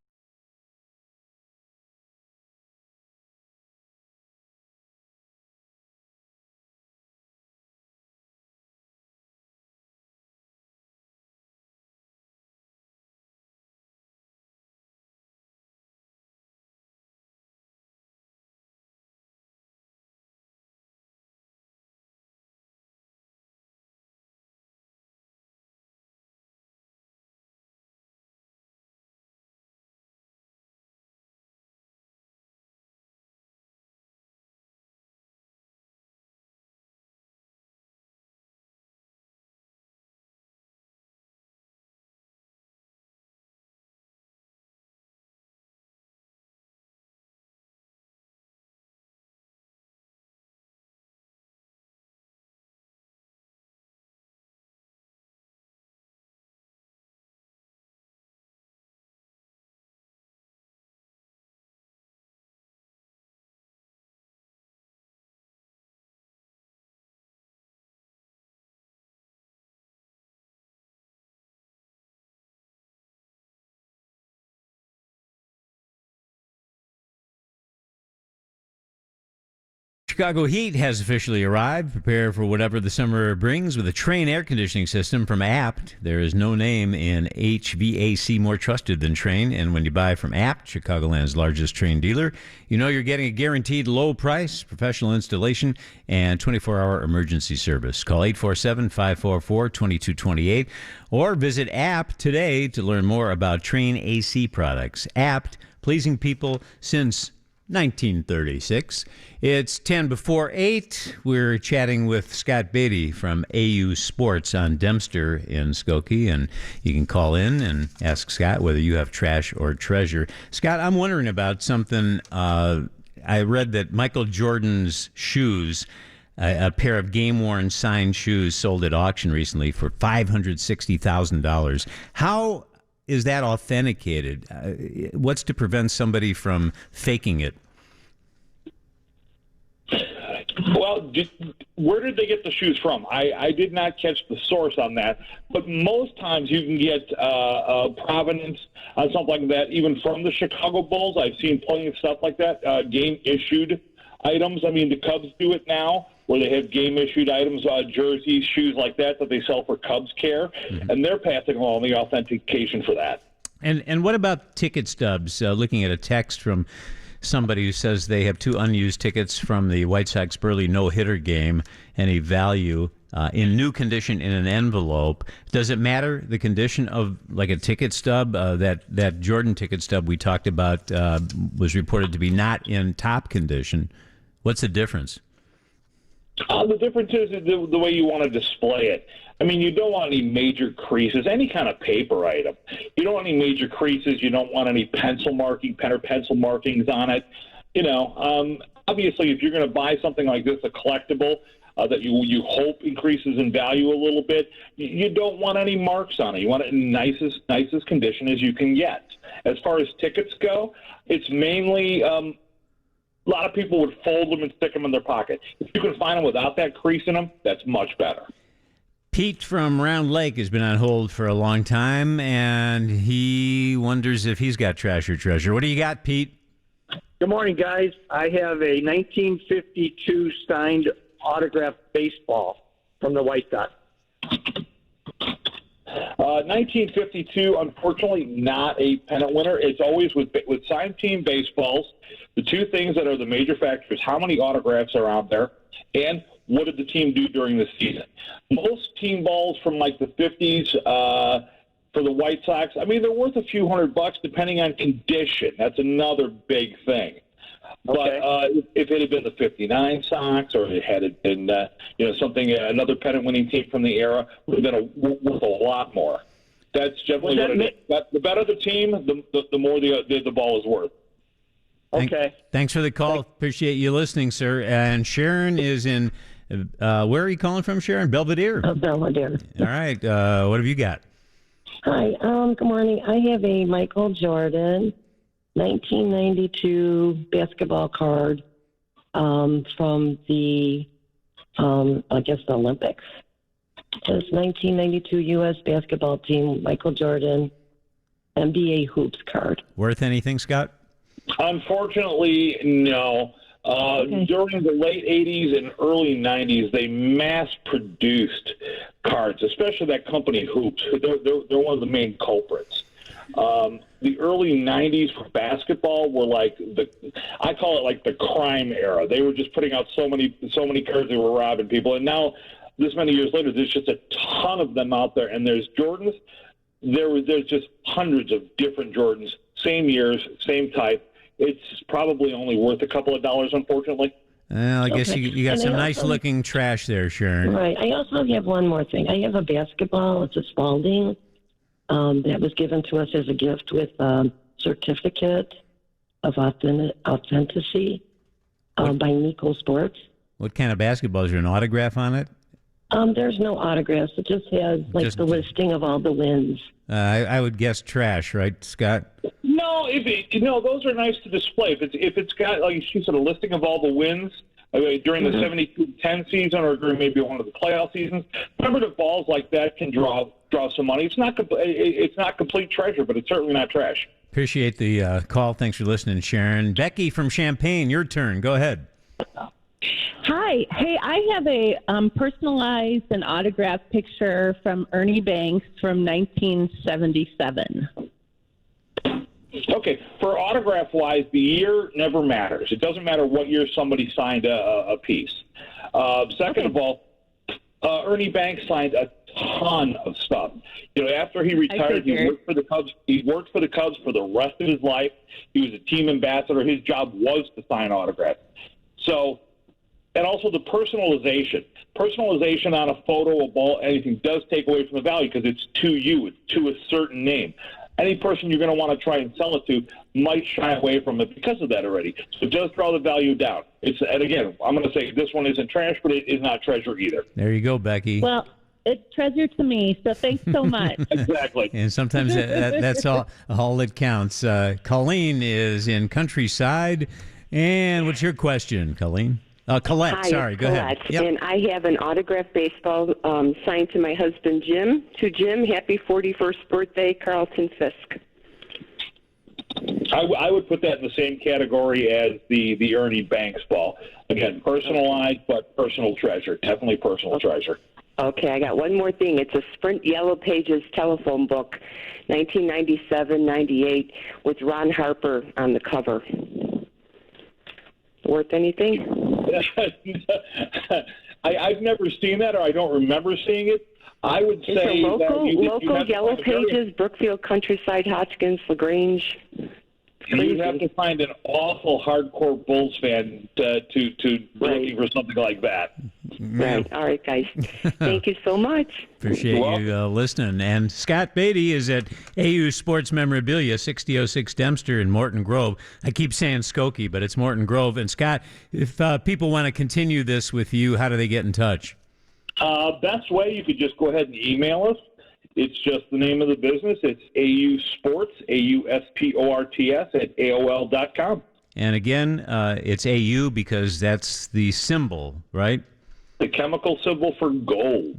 Chicago Heat has officially arrived. Prepare for whatever the summer brings with a Trane air conditioning system from Apt. There is no name in HVAC more trusted than Trane, and when you buy from Apt, Chicagoland's largest Trane dealer, you know you're getting a guaranteed low price, professional installation, and 24-hour emergency service. Call 847-544-2228 or visit Apt today to learn more about Trane AC products. Apt, pleasing people since 1936. It's 10 before 8. We're chatting with Scott Beatty from AU Sports on Dempster in Skokie, and you can call in and ask Scott whether you have trash or treasure. Scott, I'm wondering about something. I read that Michael Jordan's shoes, a pair of game-worn signed shoes, sold at auction recently for $560,000. How is that authenticated? What's to prevent somebody from faking it? Well, where did they get the shoes from? I did not catch the source on that, but most times you can get provenance on something like that, even from the Chicago Bulls. I've seen plenty of stuff like that, game-issued items. I mean, the Cubs do it now, where they have game-issued items, jerseys, shoes like that they sell for Cubs Care, and they're passing along the authentication for that. And what about ticket stubs? Looking at a text from somebody who says they have 2 unused tickets from the White Sox Burley no-hitter game, any value. in new condition in an envelope. Does it matter the condition of like a ticket stub? That Jordan ticket stub we talked about was reported to be not in top condition. What's the difference? The difference is the way you want to display it. I mean, you don't want any major creases, any kind of paper item. You don't want any major creases. You don't want any pen or pencil markings on it. Obviously, if you're going to buy something like this, a collectible that you hope increases in value a little bit, you don't want any marks on it. You want it in nicest condition as you can get. As far as tickets go, it's mainly a lot of people would fold them and stick them in their pocket. If you can find them without that crease in them, that's much better. Pete from Round Lake has been on hold for a long time, and he wonders if he's got trash or treasure. What do you got, Pete? Good morning, guys. I have a 1952 signed autographed baseball from the White Sox. 1952, unfortunately, not a pennant winner. It's always with signed team baseballs. The two things that are the major factors: how many autographs are out there, and what did the team do during the season. Most team balls from like the 50s for the White Sox, I mean, they're worth a few $100 depending on condition. That's another big thing. Okay. But if it had been the 59 Sox, or it had been another pennant-winning team from the era, would have been worth a lot more. That's generally what it is. The better the team, the more the ball is worth. Okay. Thanks for the call. Appreciate you listening, sir. And Sharon is in. Where are you calling from, Sharon? Belvedere. Belvedere. All right. What have you got? Hi. Good morning. I have a Michael Jordan 1992 basketball card from the, I guess, the Olympics. It says 1992 U.S. basketball team, Michael Jordan, NBA hoops card. Worth anything, Scott? Unfortunately, no. During the late 80s and early 90s, they mass-produced cards, especially that company Hoops. They're one of the main culprits. The early 90s for basketball were like I call it like the crime era. They were just putting out so many cards, they were robbing people. And now, this many years later, there's just a ton of them out there. And there's Jordans. There's just hundreds of different Jordans, same years, same type. It's probably only worth a couple of dollars, unfortunately. Well, I guess you got some nice-looking trash there, Sharon. Right. I also have one more thing. I have a basketball. It's a Spalding that was given to us as a gift with a certificate of authenticity by Nico Sports. What kind of basketball? Is there an autograph on it? There's no autographs. It just has the listing of all the wins. I would guess trash, right, Scott? No, those are nice to display. If it's got, like she said, a listing of all the wins during the 72-10 season or during maybe one of the playoff seasons, commemorative balls like that can draw some money. It's not complete treasure, but it's certainly not trash. Appreciate the call. Thanks for listening, Sharon. Becky from Champaign, your turn. Go ahead. Hi. Hey, I have a personalized and autographed picture from Ernie Banks from 1977. Okay, for autograph-wise, the year never matters. It doesn't matter what year somebody signed a piece. Second of all, Ernie Banks signed a ton of stuff. After he retired, he worked for the Cubs. He worked for the Cubs for the rest of his life. He was a team ambassador. His job was to sign autographs. So, and also the personalization. Personalization on a photo, a ball, anything does take away from the value because it's to you. It's to a certain name. Any person you're going to want to try and sell it to might shy away from it because of that already. So it does draw the value down. And again, I'm going to say this one isn't trash, but it is not treasure either. There you go, Becky. Well, it's treasure to me, so thanks so much. Exactly. And sometimes that's all that counts. Colleen is in Countryside. And what's your question, Colleen? Colette, Hi, sorry, go Colette. ahead. Yep. And I have an autographed baseball signed to my husband, Jim. To Jim, happy 41st birthday, Carlton Fisk. I would put that in the same category as the Ernie Banks ball. Again, personalized, but personal treasure. Definitely personal treasure. Okay, I got one more thing. It's a Sprint Yellow Pages telephone book, 1997-98, with Ron Harper on the cover. Worth anything? I've never seen that, or I don't remember seeing it. I would It's say a local, that you local have to Yellow find a very- Pages, Brookfield, Countryside, Hotchkiss, LaGrange. You have to find an awful hardcore Bulls fan to looking for something like that. Right. All right, guys. Thank you so much. Appreciate you listening. And Scott Beatty is at AU Sports Memorabilia, 6006 Dempster in Morton Grove. I keep saying Skokie, but it's Morton Grove. And Scott, if people want to continue this with you, how do they get in touch? Best way, you could just go ahead and email us. It's just the name of the business. It's AU Sports, AUSPORTS at AOL.com. And again, it's AU because that's the symbol, right? The chemical symbol for gold.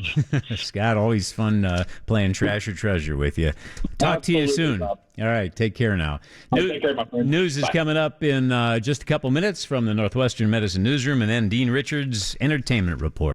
Scott, always fun playing Trash or Treasure with you. Talk to you soon. Bob. All right, take care now. Take care, my friend. News is Bye. coming up in just a couple minutes from the Northwestern Medicine Newsroom, and then Dean Richards' Entertainment Report.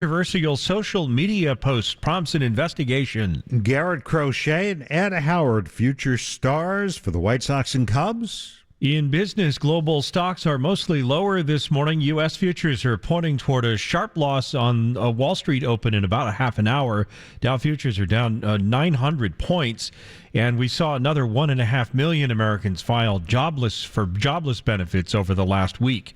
Controversial social media post prompts an investigation. Garrett Crochet and Ed Howard, future stars for the White Sox and Cubs. In business, global stocks are mostly lower this morning. U.S. futures are pointing toward a sharp loss on Wall Street open in about a half an hour. Dow futures are down 900 points. And we saw another 1.5 million Americans file jobless benefits over the last week.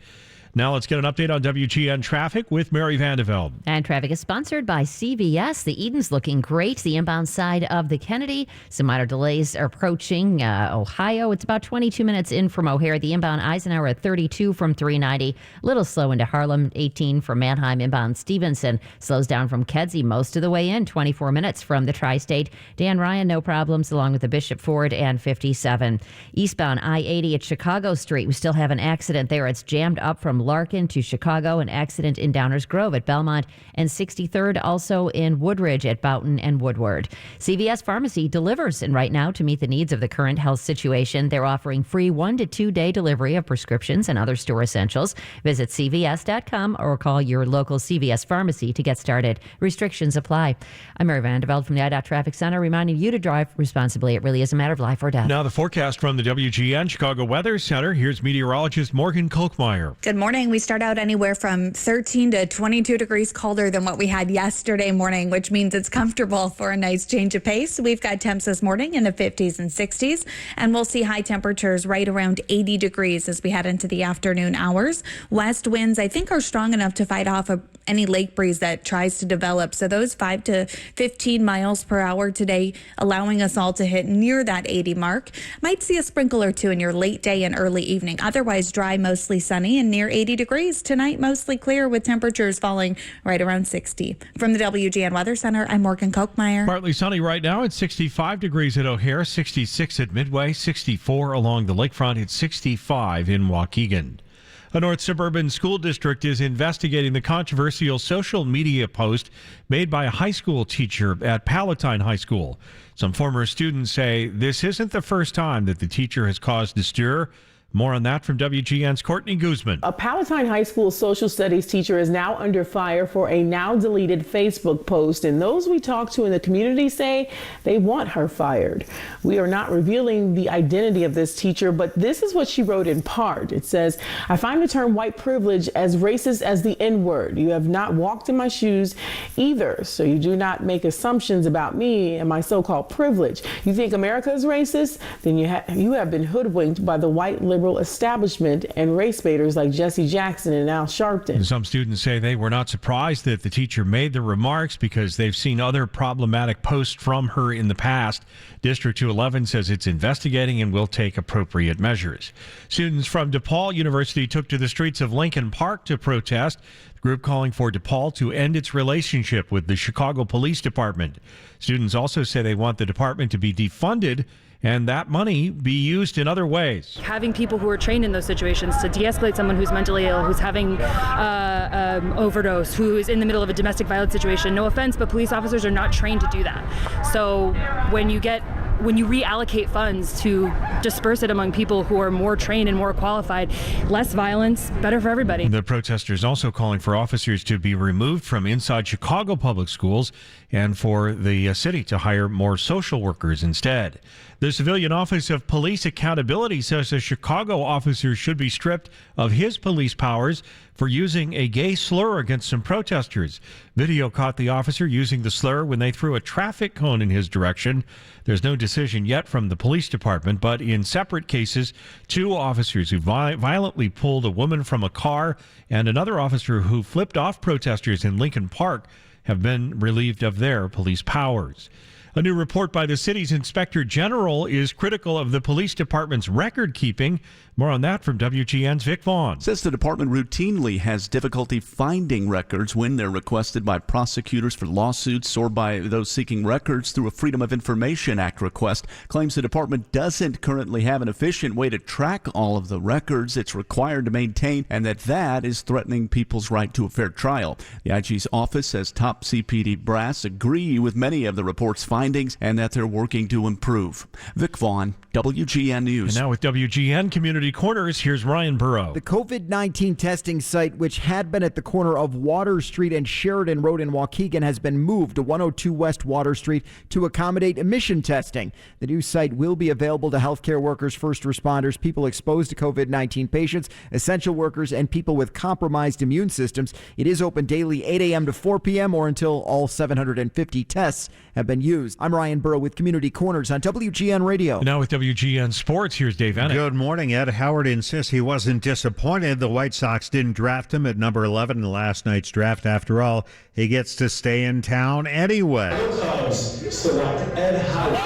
Now let's get an update on WGN traffic with Mary Vandeveld. And traffic is sponsored by CVS. The Eden's looking great. The inbound side of the Kennedy. Some minor delays are approaching Ohio. It's about 22 minutes in from O'Hare. The inbound Eisenhower at 32 from 390. A little slow into Harlem, 18 from Manheim. Inbound Stevenson slows down from Kedzie most of the way in, 24 minutes from the Tri-State. Dan Ryan, no problems, along with the Bishop Ford and 57. Eastbound I-80 at Chicago Street. We still have an accident there. It's jammed up from Larkin to Chicago, an accident in Downers Grove at Belmont, and 63rd also in Woodridge at Boughton and Woodward. CVS Pharmacy delivers, and right now, to meet the needs of the current health situation, they're offering free 1 to 2 day delivery of prescriptions and other store essentials. Visit CVS.com or call your local CVS pharmacy to get started. Restrictions apply. I'm Mary Vandeveld from the IDOT Traffic Center, reminding you to drive responsibly. It really is a matter of life or death. Now the forecast from the WGN Chicago Weather Center. Here's meteorologist Morgan Kolkmeyer. Good morning. We start out anywhere from 13 to 22 degrees colder than what we had yesterday morning, which means it's comfortable for a nice change of pace. We've got temps this morning in the 50s and 60s, and we'll see high temperatures right around 80 degrees as we head into the afternoon hours. West winds, I think, are strong enough to fight off any lake breeze that tries to develop. So those 5 to 15 miles per hour today, allowing us all to hit near that 80 mark. Might see a sprinkle or two in your late day and early evening. Otherwise dry, mostly sunny, and near 80 degrees. Tonight, mostly clear with temperatures falling right around 60. From the WGN Weather Center, I'm Morgan Kolkmeyer. Partly sunny right now at 65 degrees at O'Hare, 66 at Midway, 64 along the lakefront, it's 65 in Waukegan. A North Suburban School District is investigating the controversial social media post made by a high school teacher at Palatine High School. Some former students say this isn't the first time that the teacher has caused a stir. More on that from WGN's Courtney Guzman. A Palatine High School social studies teacher is now under fire for a now deleted Facebook post, and those we talked to in the community say they want her fired. We are not revealing the identity of this teacher, but this is what she wrote in part. It says, "I find the term white privilege as racist as the N-word. You have not walked in my shoes either, so you do not make assumptions about me and my so-called privilege. You think America is racist? Then you have been hoodwinked by the white liberal establishment and race baiters like Jesse Jackson and Al Sharpton." Some students say they were not surprised that the teacher made the remarks because they've seen other problematic posts from her in the past. District 211 says it's investigating and will take appropriate measures. Students from DePaul University took to the streets of Lincoln Park to protest. The group calling for DePaul to end its relationship with the Chicago Police Department. Students also say they want the department to be defunded and that money be used in other ways. Having people who are trained in those situations to de-escalate someone who's mentally ill, who's having overdose, who is in the middle of a domestic violence situation. No offense, but police officers are not trained to do that. So when you reallocate funds to disperse it among people who are more trained and more qualified, less violence, better for everybody. The protesters also calling for officers to be removed from inside Chicago public schools and for the city to hire more social workers instead. The Civilian Office of Police Accountability says a Chicago officer should be stripped of his police powers for using a gay slur against some protesters. Video caught the officer using the slur when they threw a traffic cone in his direction. There's no decision yet from the police department, but in separate cases, 2 officers who violently pulled a woman from a car and another officer who flipped off protesters in Lincoln Park have been relieved of their police powers. A new report by the city's inspector general is critical of the police department's record keeping. More on that from WGN's Vic Vaughn. Says the department routinely has difficulty finding records when they're requested by prosecutors for lawsuits or by those seeking records through a Freedom of Information Act request. Claims the department doesn't currently have an efficient way to track all of the records it's required to maintain, and that is threatening people's right to a fair trial. The IG's office says top CPD brass agree with many of the report's findings. findings and that they're working to improve. Vic Vaughn, WGN News. And now with WGN Community Corners, here's Ryan Burrow. The COVID-19 testing site, which had been at the corner of Water Street and Sheridan Road in Waukegan, has been moved to 102 West Water Street to accommodate emission testing. The new site will be available to healthcare workers, first responders, people exposed to COVID-19 patients, essential workers, and people with compromised immune systems. It is open daily 8 a.m. to 4 p.m. or until all 750 tests have been used. I'm Ryan Burrow with Community Corners on WGN Radio. And now with WGN Sports, here's Dave Enick. Good morning. Ed Howard insists he wasn't disappointed the White Sox didn't draft him at number 11 in last night's draft. After all, he gets to stay in town anyway. Select Ed Howard.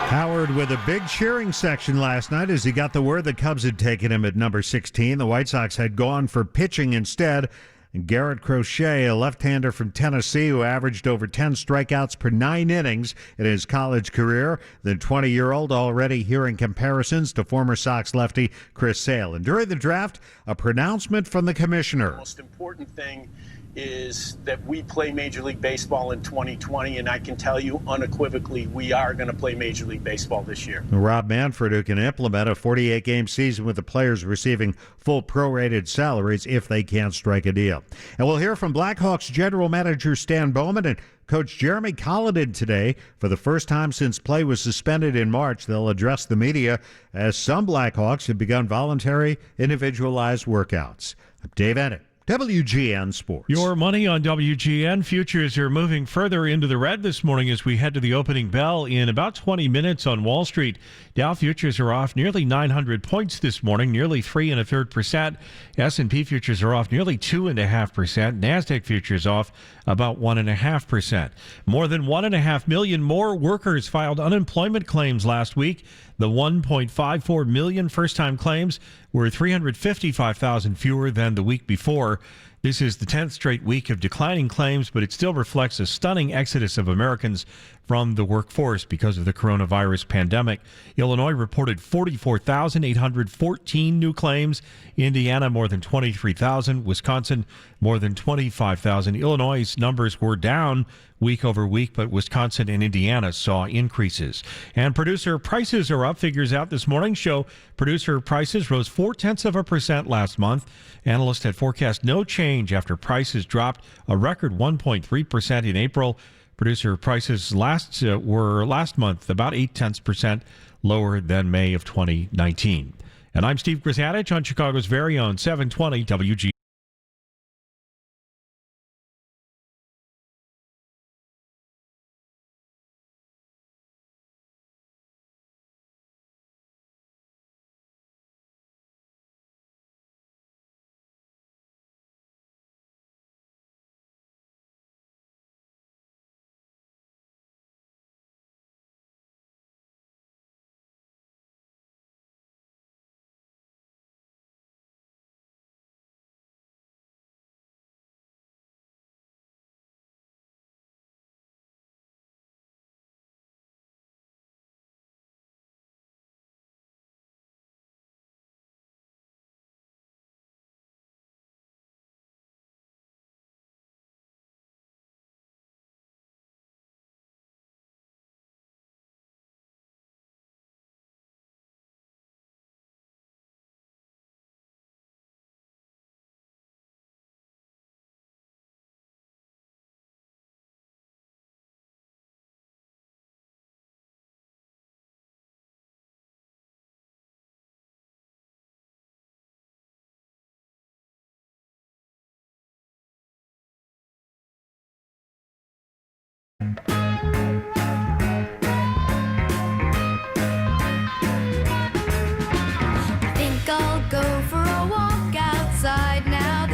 Howard with a big cheering section last night as he got the word the Cubs had taken him at number 16. The White Sox had gone for pitching instead. And Garrett Crochet, a left-hander from Tennessee who averaged over 10 strikeouts per 9 innings in his college career. The 20-year-old already hearing comparisons to former Sox lefty Chris Sale. And during the draft, a pronouncement from the commissioner. The most important thing is that we play Major League Baseball in 2020, and I can tell you unequivocally we are going to play Major League Baseball this year. Rob Manfred, who can implement a 48-game season with the players receiving full prorated salaries if they can't strike a deal. And we'll hear from Blackhawks general manager Stan Bowman and Coach Jeremy Colliton today. For the first time since play was suspended in March, they'll address the media as some Blackhawks have begun voluntary individualized workouts. I'm Dave Enick, WGN Sports. Your money on WGN. Futures are moving further into the red this morning as we head to the opening bell in about 20 minutes on Wall Street. Dow futures are off nearly 900 points this morning, nearly 3 1/3%. S&P futures are off nearly 2.5%. NASDAQ futures off about 1.5%. More than 1.5 million more workers filed unemployment claims last week. The 1.54 million first-time claims were 355,000 fewer than the week before. This is the 10th straight week of declining claims, but it still reflects a stunning exodus of Americans from the workforce because of the coronavirus pandemic. Illinois reported 44,814 new claims. Indiana, more than 23,000. Wisconsin, more than 25,000. Illinois' numbers were down week over week, but Wisconsin and Indiana saw increases. And producer prices are up. Figures out this morning show producer prices rose 0.4% last month. Analysts had forecast no change after prices dropped a record 1.3% in April. Producer prices were last month about 0.8% lower than May of 2019. And I'm Steve Grzanich on Chicago's very own 720 WG.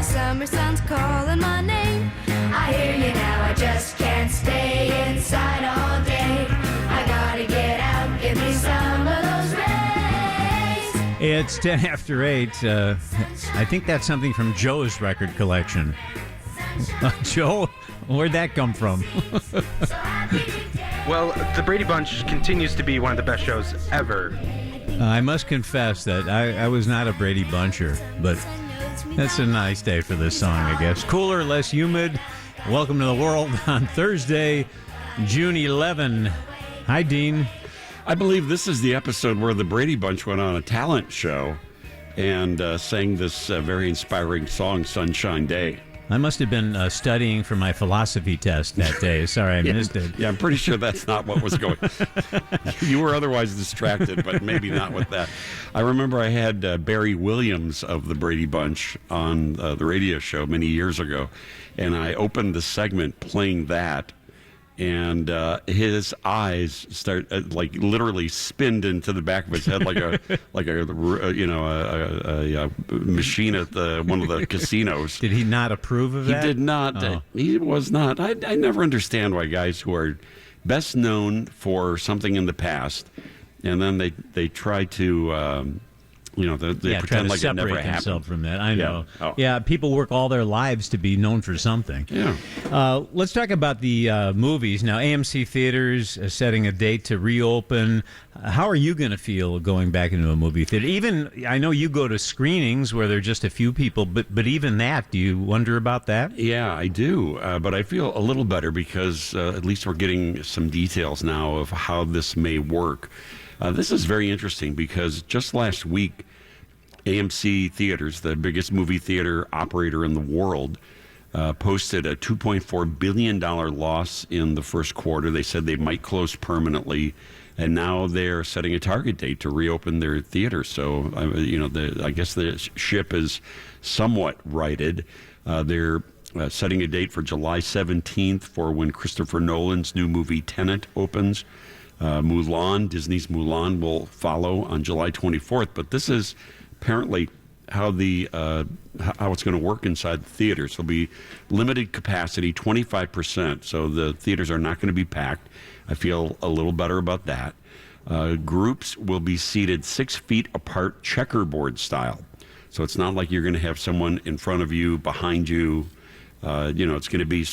Summer sun's calling my name. I hear you now, I just can't stay inside all day. I gotta get out, give me some of those rays. It's 10 after 8. I think that's something from Joe's record collection. Joe, where'd that come from? Well, the Brady Bunch continues to be one of the best shows ever. I must confess that I was not a Brady Buncher, but that's a nice day for this song, I guess. Cooler, less humid, Welcome to the world on Thursday, June 11. Hi, Dean. I believe this is the episode where the Brady Bunch went on a talent show and sang this very inspiring song, Sunshine Day. I must have been studying for my philosophy test that day. Sorry, I missed it. Yeah, I'm pretty sure that's not what was going. You were otherwise distracted, but maybe not with that. I remember I had Barry Williams of the Brady Bunch on the radio show many years ago, and I opened the segment playing that, and his eyes start literally spinned into the back of his head like a machine at one of the casinos. Did he not approve of that? He did not. Oh. He was not. I never understand why guys who are best known for something in the past, and then they try to. They pretend like it never happened. From that. I know. Yeah. Oh. Yeah, people work all their lives to be known for something. Yeah. Let's talk about the movies. Now, AMC Theaters is setting a date to reopen. How are you going to feel going back into a movie theater? Even, I know you go to screenings where there are just a few people, but even that, do you wonder about that? Yeah, I do. But I feel a little better because at least we're getting some details now of how this may work. This is very interesting because just last week, AMC Theaters, the biggest movie theater operator in the world, posted a $2.4 billion loss in the first quarter. They said they might close permanently, and now they're setting a target date to reopen their theaters. So, I guess the ship is somewhat righted. They're setting a date for July 17th for when Christopher Nolan's new movie Tenet opens. Disney's Mulan will follow on July 24th. But this is apparently how it's going to work inside the theaters. There'll be limited capacity, 25%. So the theaters are not going to be packed. I feel a little better about that. Groups will be seated 6 feet apart, checkerboard style. So it's not like you're going to have someone in front of you, behind you. It's going to be